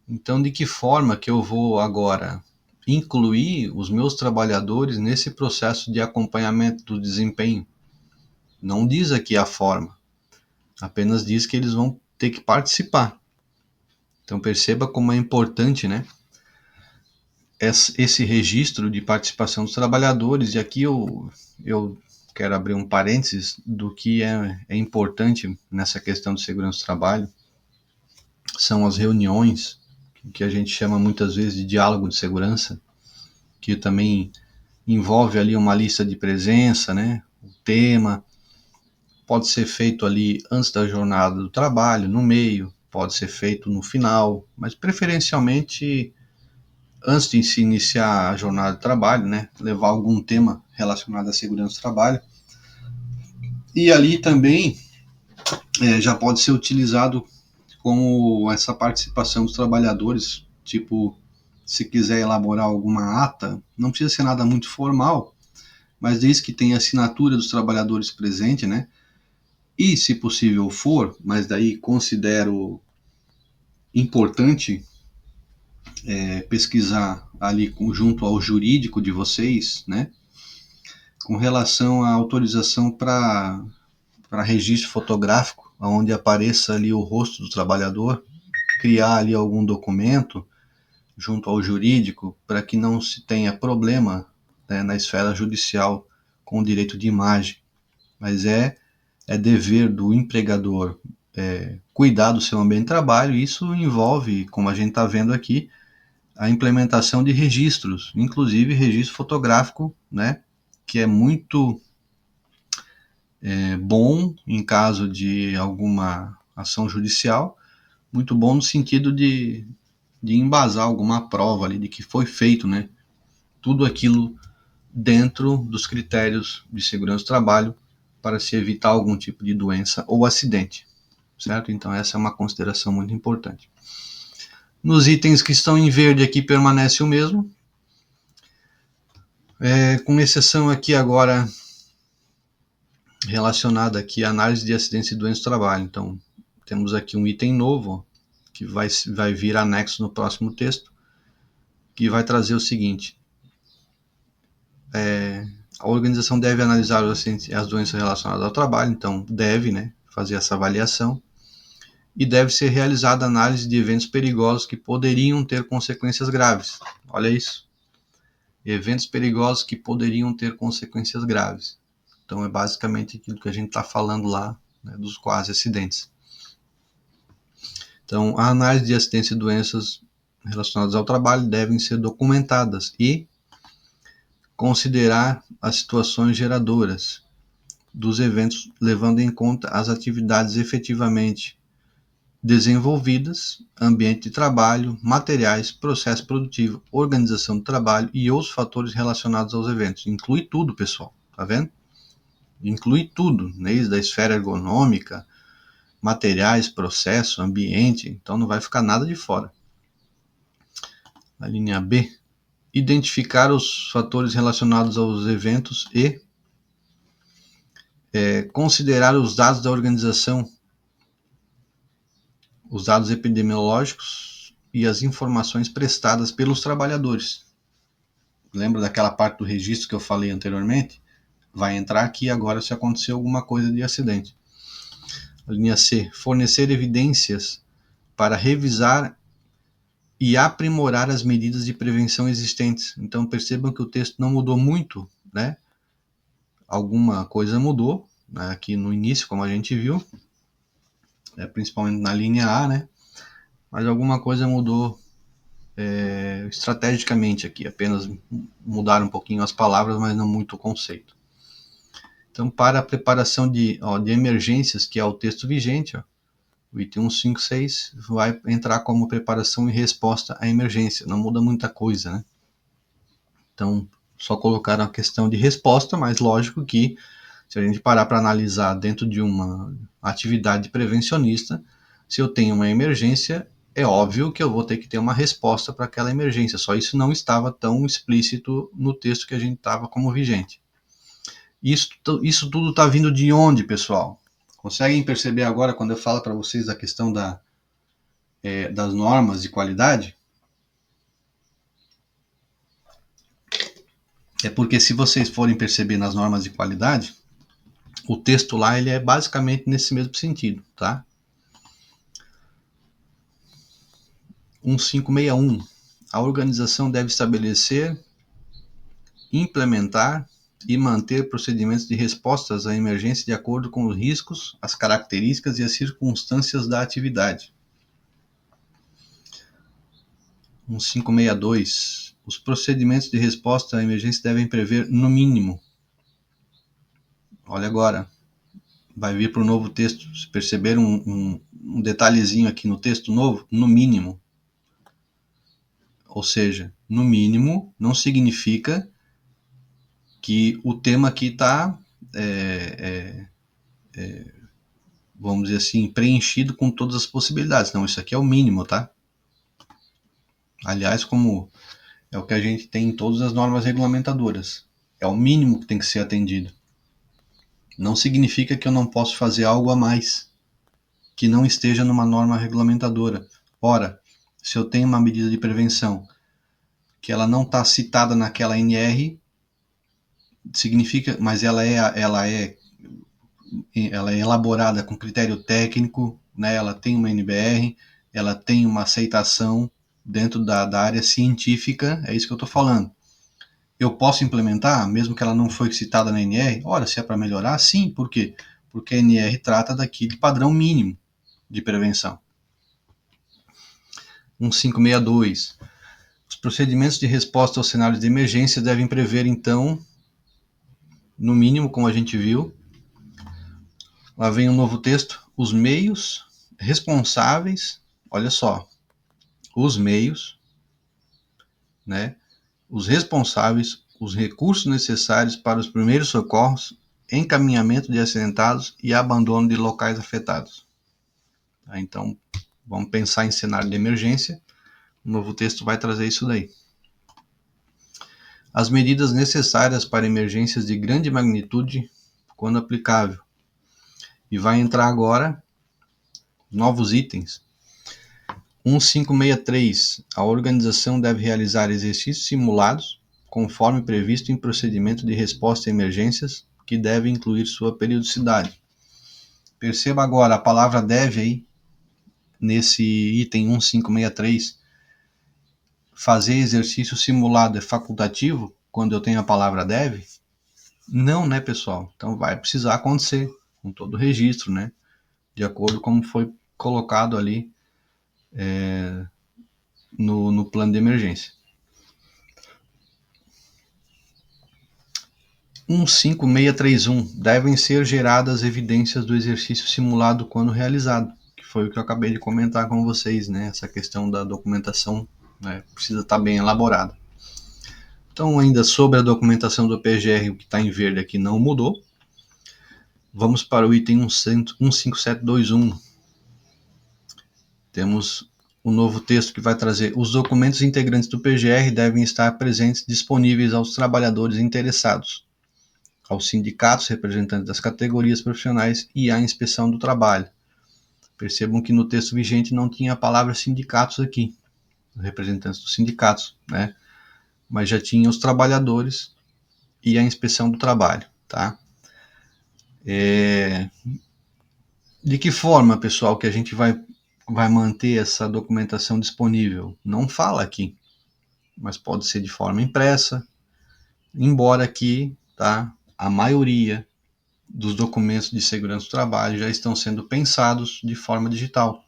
Então, de que forma que eu vou agora incluir os meus trabalhadores nesse processo de acompanhamento do desempenho? Não diz aqui a forma, apenas diz que eles vão ter que participar. Então perceba como é importante, né, esse registro de participação dos trabalhadores. E aqui eu quero abrir um parênteses do que é importante nessa questão de segurança do trabalho. São as reuniões, que a gente chama muitas vezes de diálogo de segurança, que também envolve ali uma lista de presença, né, o tema. Pode ser feito ali antes da jornada do trabalho, no meio, pode ser feito no final, mas preferencialmente antes de se iniciar a jornada de trabalho, né, levar algum tema relacionado à segurança do trabalho. E ali também já pode ser utilizado como essa participação dos trabalhadores, tipo, se quiser elaborar alguma ata, não precisa ser nada muito formal, mas desde que tenha assinatura dos trabalhadores presente, né? E se possível for, mas daí considero importante pesquisar ali junto ao jurídico de vocês, né? Com relação à autorização para registro fotográfico, onde apareça ali o rosto do trabalhador, criar ali algum documento junto ao jurídico para que não se tenha problema, né, na esfera judicial com o direito de imagem. Mas é dever do empregador cuidar do seu ambiente de trabalho, e isso envolve, como a gente está vendo aqui, a implementação de registros, inclusive registro fotográfico, né, que é muito bom em caso de alguma ação judicial, muito bom no sentido de embasar alguma prova ali de que foi feito, né, tudo aquilo dentro dos critérios de segurança do trabalho para se evitar algum tipo de doença ou acidente, certo? Então essa é uma consideração muito importante. Nos itens que estão em verde aqui permanece o mesmo, com exceção aqui agora relacionada aqui à análise de acidentes e doenças do trabalho. Então temos aqui um item novo que vai vir anexo no próximo texto, que vai trazer o seguinte: a organização deve analisar as doenças relacionadas ao trabalho, então deve, né, fazer essa avaliação, e deve ser realizada análise de eventos perigosos que poderiam ter consequências graves. Olha isso. Eventos perigosos que poderiam ter consequências graves. Então é basicamente aquilo que a gente está falando lá, né, dos quase acidentes. Então a análise de acidentes e doenças relacionadas ao trabalho devem ser documentadas e considerar as situações geradoras dos eventos, levando em conta as atividades efetivamente desenvolvidas, ambiente de trabalho, materiais, processo produtivo, organização do trabalho e outros fatores relacionados aos eventos. Inclui tudo, pessoal, tá vendo? Inclui tudo, desde a esfera ergonômica, materiais, processo, ambiente, então não vai ficar nada de fora. A linha B, identificar os fatores relacionados aos eventos e considerar os dados da organização, os dados epidemiológicos e as informações prestadas pelos trabalhadores. Lembra daquela parte do registro que eu falei anteriormente? Vai entrar aqui agora se acontecer alguma coisa de acidente. A linha C, fornecer evidências para revisar e aprimorar as medidas de prevenção existentes. Então percebam que o texto não mudou muito, né? Alguma coisa mudou, né, aqui no início, como a gente viu, principalmente na linha A, né? Mas alguma coisa mudou estrategicamente aqui, apenas mudar um pouquinho as palavras, mas não muito o conceito. Então, para a preparação de emergências, que é o texto vigente, o item 156 vai entrar como preparação e resposta à emergência, não muda muita coisa, né? Então, só colocaram a questão de resposta, mas lógico que se a gente parar para analisar dentro de uma atividade prevencionista, se eu tenho uma emergência, é óbvio que eu vou ter que ter uma resposta para aquela emergência, só isso não estava tão explícito no texto que a gente estava como vigente. Isso tudo está vindo de onde, pessoal? Conseguem perceber agora quando eu falo para vocês da questão das normas de qualidade? É porque se vocês forem perceber nas normas de qualidade, o texto lá ele é basicamente nesse mesmo sentido, tá? 1561. A organização deve estabelecer, implementar e manter procedimentos de respostas à emergência de acordo com os riscos, as características e as circunstâncias da atividade. 1562. Os procedimentos de resposta à emergência devem prever, no mínimo, olha agora, vai vir para o novo texto, se perceberam um detalhezinho aqui no texto novo, no mínimo. Ou seja, no mínimo, não significa que o tema aqui está, vamos dizer assim, preenchido com todas as possibilidades. Não, isso aqui é o mínimo, tá? Aliás, como é o que a gente tem em todas as normas regulamentadoras. É o mínimo que tem que ser atendido. Não significa que eu não posso fazer algo a mais que não esteja numa norma regulamentadora. Ora, se eu tenho uma medida de prevenção que ela não está citada naquela NR, significa, mas ela é elaborada com critério técnico, né? Ela tem uma NBR, ela tem uma aceitação dentro da área científica, é isso que eu estou falando. Eu posso implementar, mesmo que ela não foi citada na NR? Ora, se é para melhorar, sim. Por quê? Porque a NR trata daquele padrão mínimo de prevenção. 1562. Os procedimentos de resposta aos cenários de emergência devem prever, então, no mínimo, como a gente viu, lá vem um novo texto, os meios responsáveis, olha só, os meios, né, os responsáveis, os recursos necessários para os primeiros socorros, encaminhamento de acidentados e abandono de locais afetados. Então, vamos pensar em cenário de emergência, o novo texto vai trazer isso daí. As medidas necessárias para emergências de grande magnitude, quando aplicável. E vai entrar agora novos itens. 1563. A organização deve realizar exercícios simulados, conforme previsto em procedimento de resposta a emergências, que deve incluir sua periodicidade. Perceba agora a palavra deve aí, nesse item 1563. Fazer exercício simulado é facultativo quando eu tenho a palavra deve? Não, né, pessoal? Então vai precisar acontecer com todo o registro, né? De acordo com como foi colocado ali no plano de emergência. 15631. Devem ser geradas evidências do exercício simulado quando realizado, que foi o que eu acabei de comentar com vocês, né? Essa questão da documentação, né, precisa estar bem elaborada. Então, ainda sobre a documentação do PGR, o que está em verde aqui não mudou. Vamos para o item 15721. Temos um novo texto que vai trazer: os documentos integrantes do PGR devem estar presentes, disponíveis aos trabalhadores interessados, aos sindicatos representantes das categorias profissionais e à inspeção do trabalho. Percebam que no texto vigente não tinha a palavra sindicatos aqui, representantes dos sindicatos, né? Mas já tinha os trabalhadores e a inspeção do trabalho, tá? De que forma, pessoal, que a gente vai manter essa documentação disponível? Não fala aqui, mas pode ser de forma impressa, embora aqui, tá, a maioria dos documentos de segurança do trabalho já estão sendo pensados de forma digital.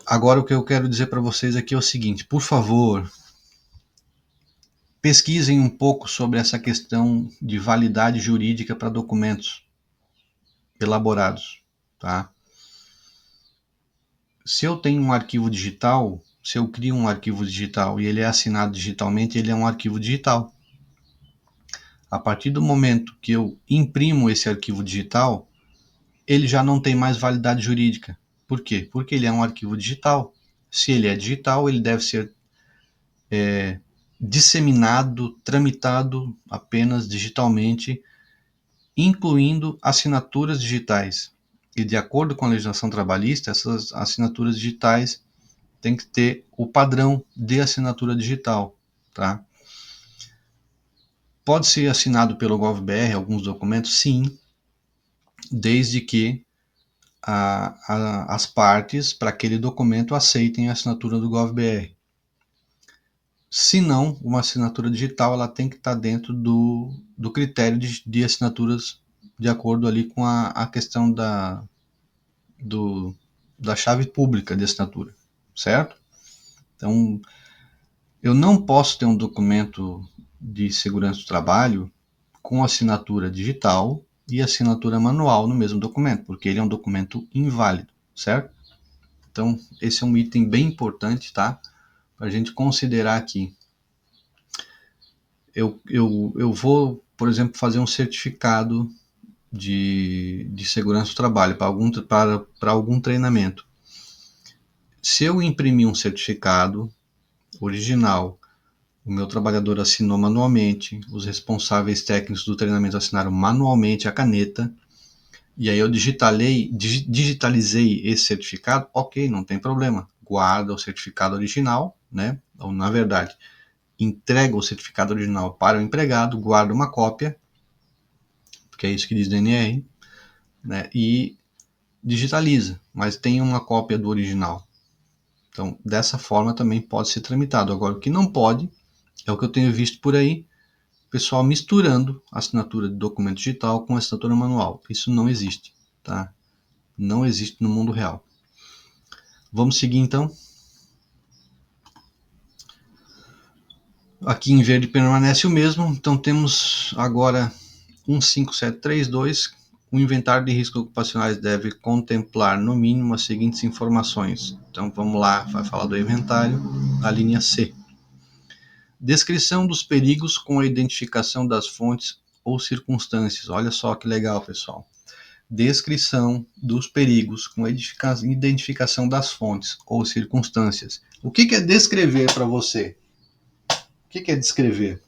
Agora, o que eu quero dizer para vocês aqui é o seguinte: por favor, pesquisem um pouco sobre essa questão de validade jurídica para documentos elaborados, tá? Se eu tenho um arquivo digital, se eu crio um arquivo digital e ele é assinado digitalmente, ele é um arquivo digital. A partir do momento que eu imprimo esse arquivo digital, ele já não tem mais validade jurídica. Por quê? Porque ele é um arquivo digital. Se ele é digital, ele deve ser disseminado, tramitado apenas digitalmente, incluindo assinaturas digitais. E de acordo com a legislação trabalhista, essas assinaturas digitais têm que ter o padrão de assinatura digital, tá? Pode ser assinado pelo GovBR alguns documentos? Sim, desde que as partes para aquele documento aceitem a assinatura do GovBR. Se não, uma assinatura digital ela tem que estar dentro do critério de assinaturas de acordo ali com a questão da chave pública de assinatura, certo? Então, eu não posso ter um documento de segurança do trabalho com assinatura digital e assinatura manual no mesmo documento, porque ele é um documento inválido, certo? Então, esse é um item bem importante, tá? Para a gente considerar aqui. Eu vou, por exemplo, fazer um certificado de segurança do trabalho para algum treinamento. Se eu imprimir um certificado original, o meu trabalhador assinou manualmente, os responsáveis técnicos do treinamento assinaram manualmente a caneta, e aí eu digitalizei esse certificado, ok, não tem problema. Guarda o certificado original, né? Ou, na verdade, entrega o certificado original para o empregado, guarda uma cópia, porque é isso que diz o DNR, né? E digitaliza, mas tem uma cópia do original. Então, dessa forma também pode ser tramitado. Agora, o que não pode é o que eu tenho visto por aí, pessoal misturando a assinatura de documento digital com a assinatura manual. Isso não existe, tá? Não existe no mundo real. Vamos seguir então. Aqui em verde permanece o mesmo, então temos agora 15732. O inventário de riscos ocupacionais deve contemplar no mínimo as seguintes informações. Então vamos lá, vai falar do inventário, a linha C. Descrição dos perigos com a identificação das fontes ou circunstâncias. Olha só que legal, pessoal. Descrição dos perigos com a identificação das fontes ou circunstâncias. O que é descrever para você? O que é descrever?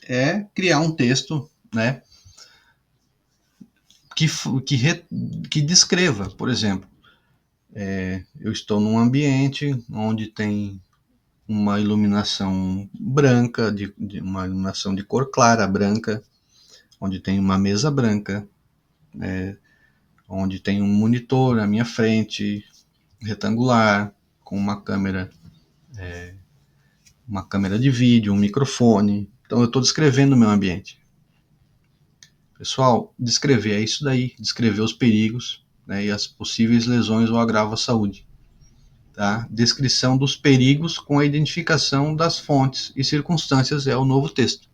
É criar um texto, né, que descreva, por exemplo, eu estou num ambiente onde tem uma iluminação branca, uma iluminação de cor clara, branca, onde tem uma mesa branca, onde tem um monitor à minha frente, retangular, com uma câmera de vídeo, um microfone. Então eu estou descrevendo o meu ambiente. Pessoal, descrever é isso daí, descrever os perigos, né, e as possíveis lesões ou agravo à saúde. Tá? Descrição dos perigos com a identificação das fontes e circunstâncias é o novo texto.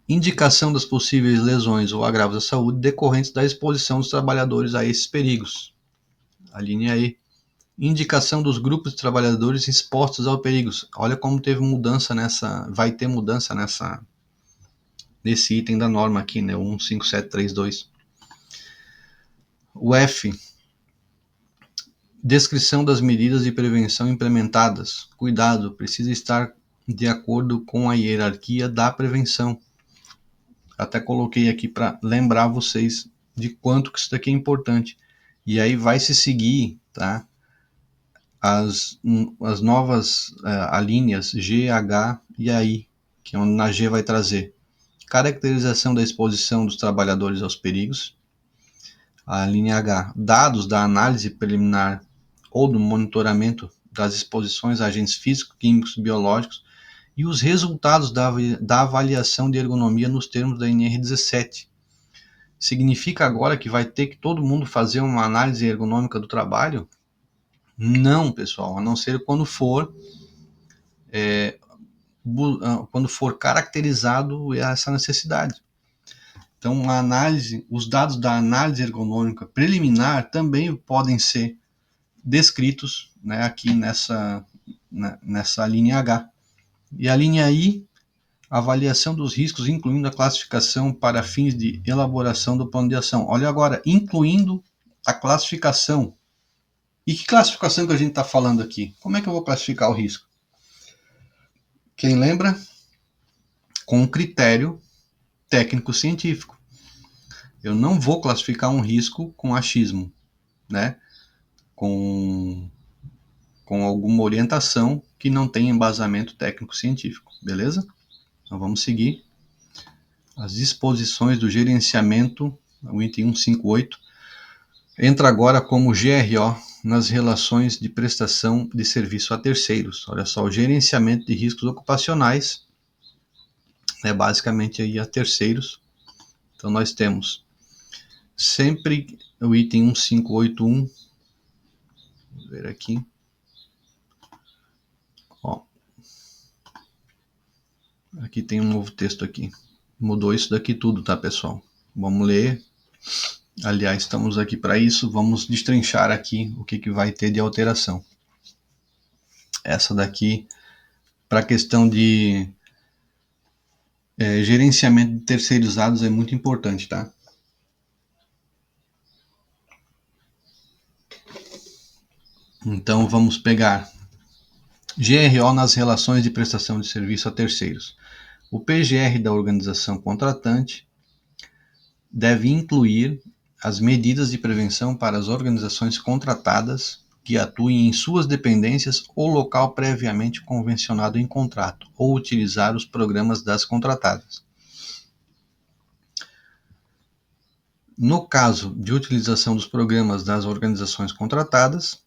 Indicação das possíveis lesões ou agravos à saúde decorrentes da exposição dos trabalhadores a esses perigos. A linha E. Indicação dos grupos de trabalhadores expostos aos perigos. Olha como teve mudança vai ter mudança nesse item da norma aqui, né, 15732. O F. Descrição das medidas de prevenção implementadas. Cuidado, precisa estar de acordo com a hierarquia da prevenção. Até coloquei aqui para lembrar vocês de quanto que isso daqui é importante. E aí vai se seguir, tá? As novas alíneas G, H e AI, que é onde na G vai trazer caracterização da exposição dos trabalhadores aos perigos. A linha H, dados da análise preliminar ou do monitoramento das exposições a agentes físicos, químicos, biológicos e os resultados da avaliação de ergonomia nos termos da NR17. Significa agora que vai ter que todo mundo fazer uma análise ergonômica do trabalho? Não, pessoal, a não ser quando for caracterizado essa necessidade. Então, os dados da análise ergonômica preliminar também podem ser descritos, né, aqui nessa linha H. E a linha I, avaliação dos riscos, incluindo a classificação para fins de elaboração do plano de ação. Olha agora, incluindo a classificação. E que classificação que a gente está falando aqui? Como é que eu vou classificar o risco? Quem lembra? Com um critério técnico-científico. Eu não vou classificar um risco com achismo, né? Com alguma orientação que não tem embasamento técnico-científico, beleza? Então vamos seguir. As disposições do gerenciamento, o item 158, entra agora como GRO nas relações de prestação de serviço a terceiros. Olha só, o gerenciamento de riscos ocupacionais é basicamente aí a terceiros. Então nós temos sempre o item 1581, vamos ver aqui. Ó, aqui tem um novo texto aqui. Mudou isso daqui tudo, tá, pessoal? Vamos ler. Aliás, estamos aqui para isso. Vamos destrinchar aqui o que vai ter de alteração. Essa daqui, para a questão de gerenciamento de terceirizados, é muito importante, tá? Então, vamos pegar GRO nas relações de prestação de serviço a terceiros. O PGR da organização contratante deve incluir as medidas de prevenção para as organizações contratadas que atuem em suas dependências ou local previamente convencionado em contrato, ou utilizar os programas das contratadas. No caso de utilização dos programas das organizações contratadas,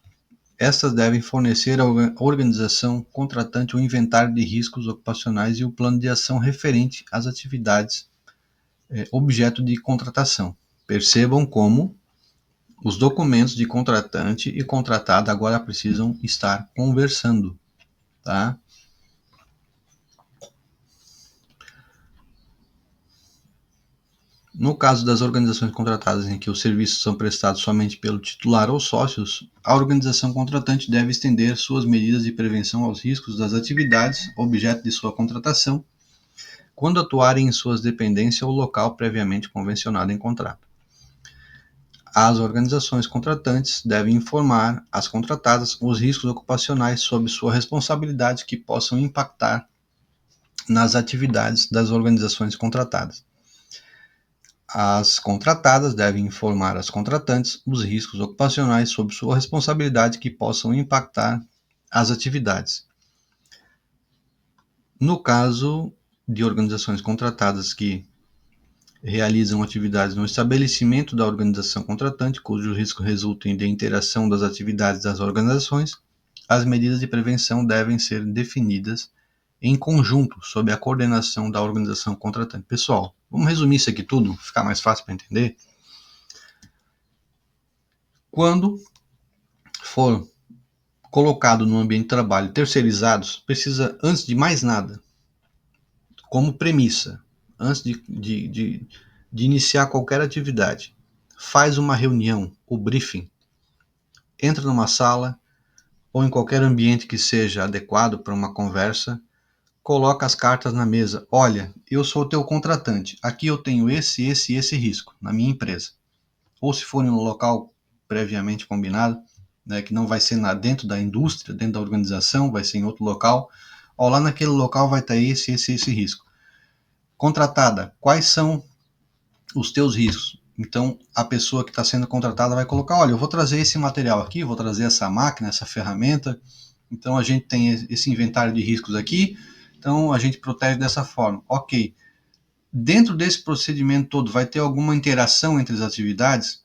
estas devem fornecer à organização contratante o inventário de riscos ocupacionais e o plano de ação referente às atividades objeto de contratação. Percebam como os documentos de contratante e contratado agora precisam estar conversando, tá? No caso das organizações contratadas em que os serviços são prestados somente pelo titular ou sócios, a organização contratante deve estender suas medidas de prevenção aos riscos das atividades objeto de sua contratação, quando atuarem em suas dependências ou local previamente convencionado em contrato. As organizações contratantes devem informar às contratadas os riscos ocupacionais sob sua responsabilidade que possam impactar nas atividades das organizações contratadas. As contratadas devem informar às contratantes os riscos ocupacionais sob sua responsabilidade que possam impactar as atividades. No caso de organizações contratadas que realizam atividades no estabelecimento da organização contratante, cujo risco resulte de interação das atividades das organizações, as medidas de prevenção devem ser definidas em conjunto, sob a coordenação da organização contratante. Pessoal, vamos resumir isso aqui tudo, ficar mais fácil para entender? Quando for colocado no ambiente de trabalho terceirizados, precisa, antes de mais nada, como premissa, antes de iniciar qualquer atividade, faz uma reunião, o briefing, entra numa sala ou em qualquer ambiente que seja adequado para uma conversa, coloca as cartas na mesa. Olha, eu sou o teu contratante, aqui eu tenho esse risco na minha empresa. Ou se for em um local previamente combinado, né, que não vai ser dentro da indústria, dentro da organização, vai ser em outro local. Ó, lá naquele local vai estar esse risco. Contratada, quais são os teus riscos? Então, a pessoa que está sendo contratada vai colocar, olha, eu vou trazer esse material aqui, vou trazer essa máquina, essa ferramenta, então a gente tem esse inventário de riscos aqui, então a gente protege dessa forma. Ok. Dentro desse procedimento todo, vai ter alguma interação entre as atividades?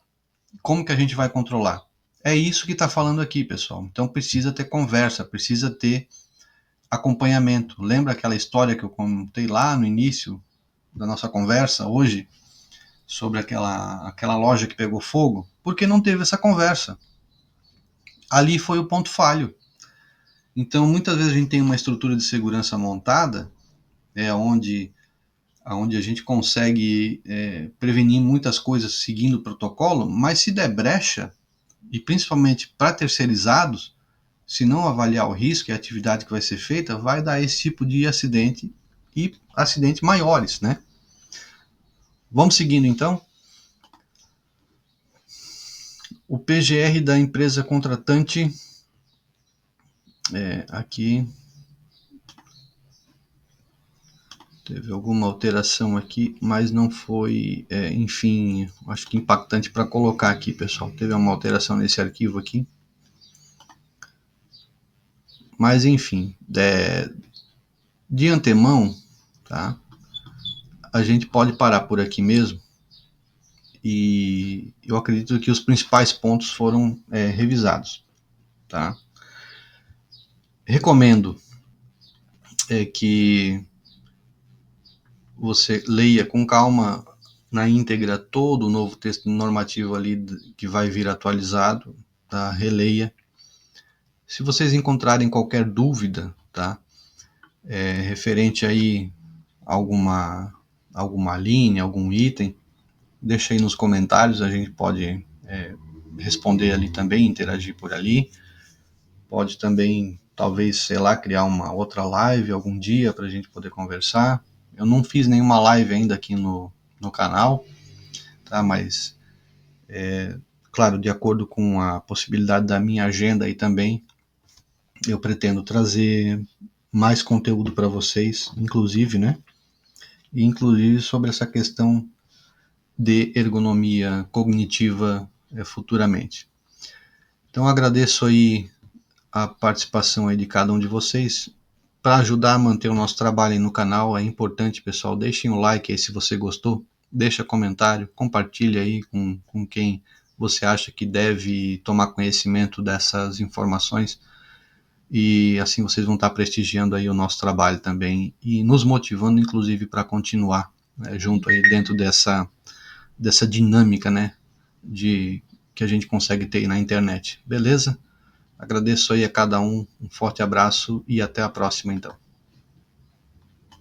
Como que a gente vai controlar? É isso que está falando aqui, pessoal. Então precisa ter conversa, precisa ter acompanhamento. Lembra aquela história que eu contei lá no início da nossa conversa hoje, sobre aquela loja que pegou fogo? Porque não teve essa conversa. Ali foi o ponto falho. Então muitas vezes a gente tem uma estrutura de segurança montada, onde a gente consegue prevenir muitas coisas seguindo o protocolo, mas se der brecha, e principalmente para terceirizados, se não avaliar o risco e a atividade que vai ser feita, vai dar esse tipo de acidente e acidentes maiores, né? Vamos seguindo então. O PGR da empresa contratante, aqui teve alguma alteração aqui, mas não foi, enfim, acho que impactante para colocar aqui, pessoal. Teve uma alteração nesse arquivo aqui. Mas, enfim, de antemão, tá? A gente pode parar por aqui mesmo. E eu acredito que os principais pontos foram revisados, tá? Recomendo que você leia com calma na íntegra todo o novo texto normativo ali que vai vir atualizado, tá? Releia. Se vocês encontrarem qualquer dúvida, tá? Referente aí a alguma linha, algum item, deixa aí nos comentários, a gente pode responder ali também, interagir por ali. Pode também, talvez, sei lá, criar uma outra live algum dia para a gente poder conversar. Eu não fiz nenhuma live ainda aqui no canal, tá? Mas, claro, de acordo com a possibilidade da minha agenda aí também, eu pretendo trazer mais conteúdo para vocês, inclusive, né? E inclusive sobre essa questão de ergonomia cognitiva futuramente. Então agradeço aí a participação aí de cada um de vocês. Para ajudar a manter o nosso trabalho aí no canal, é importante, pessoal, deixem o like aí se você gostou, deixa comentário, compartilha aí com quem você acha que deve tomar conhecimento dessas informações, e assim vocês vão estar prestigiando aí o nosso trabalho também e nos motivando, inclusive, para continuar, né, junto aí dentro dessa dinâmica, né, de que a gente consegue ter na internet. Beleza? Agradeço aí a cada um forte abraço e até a próxima, então.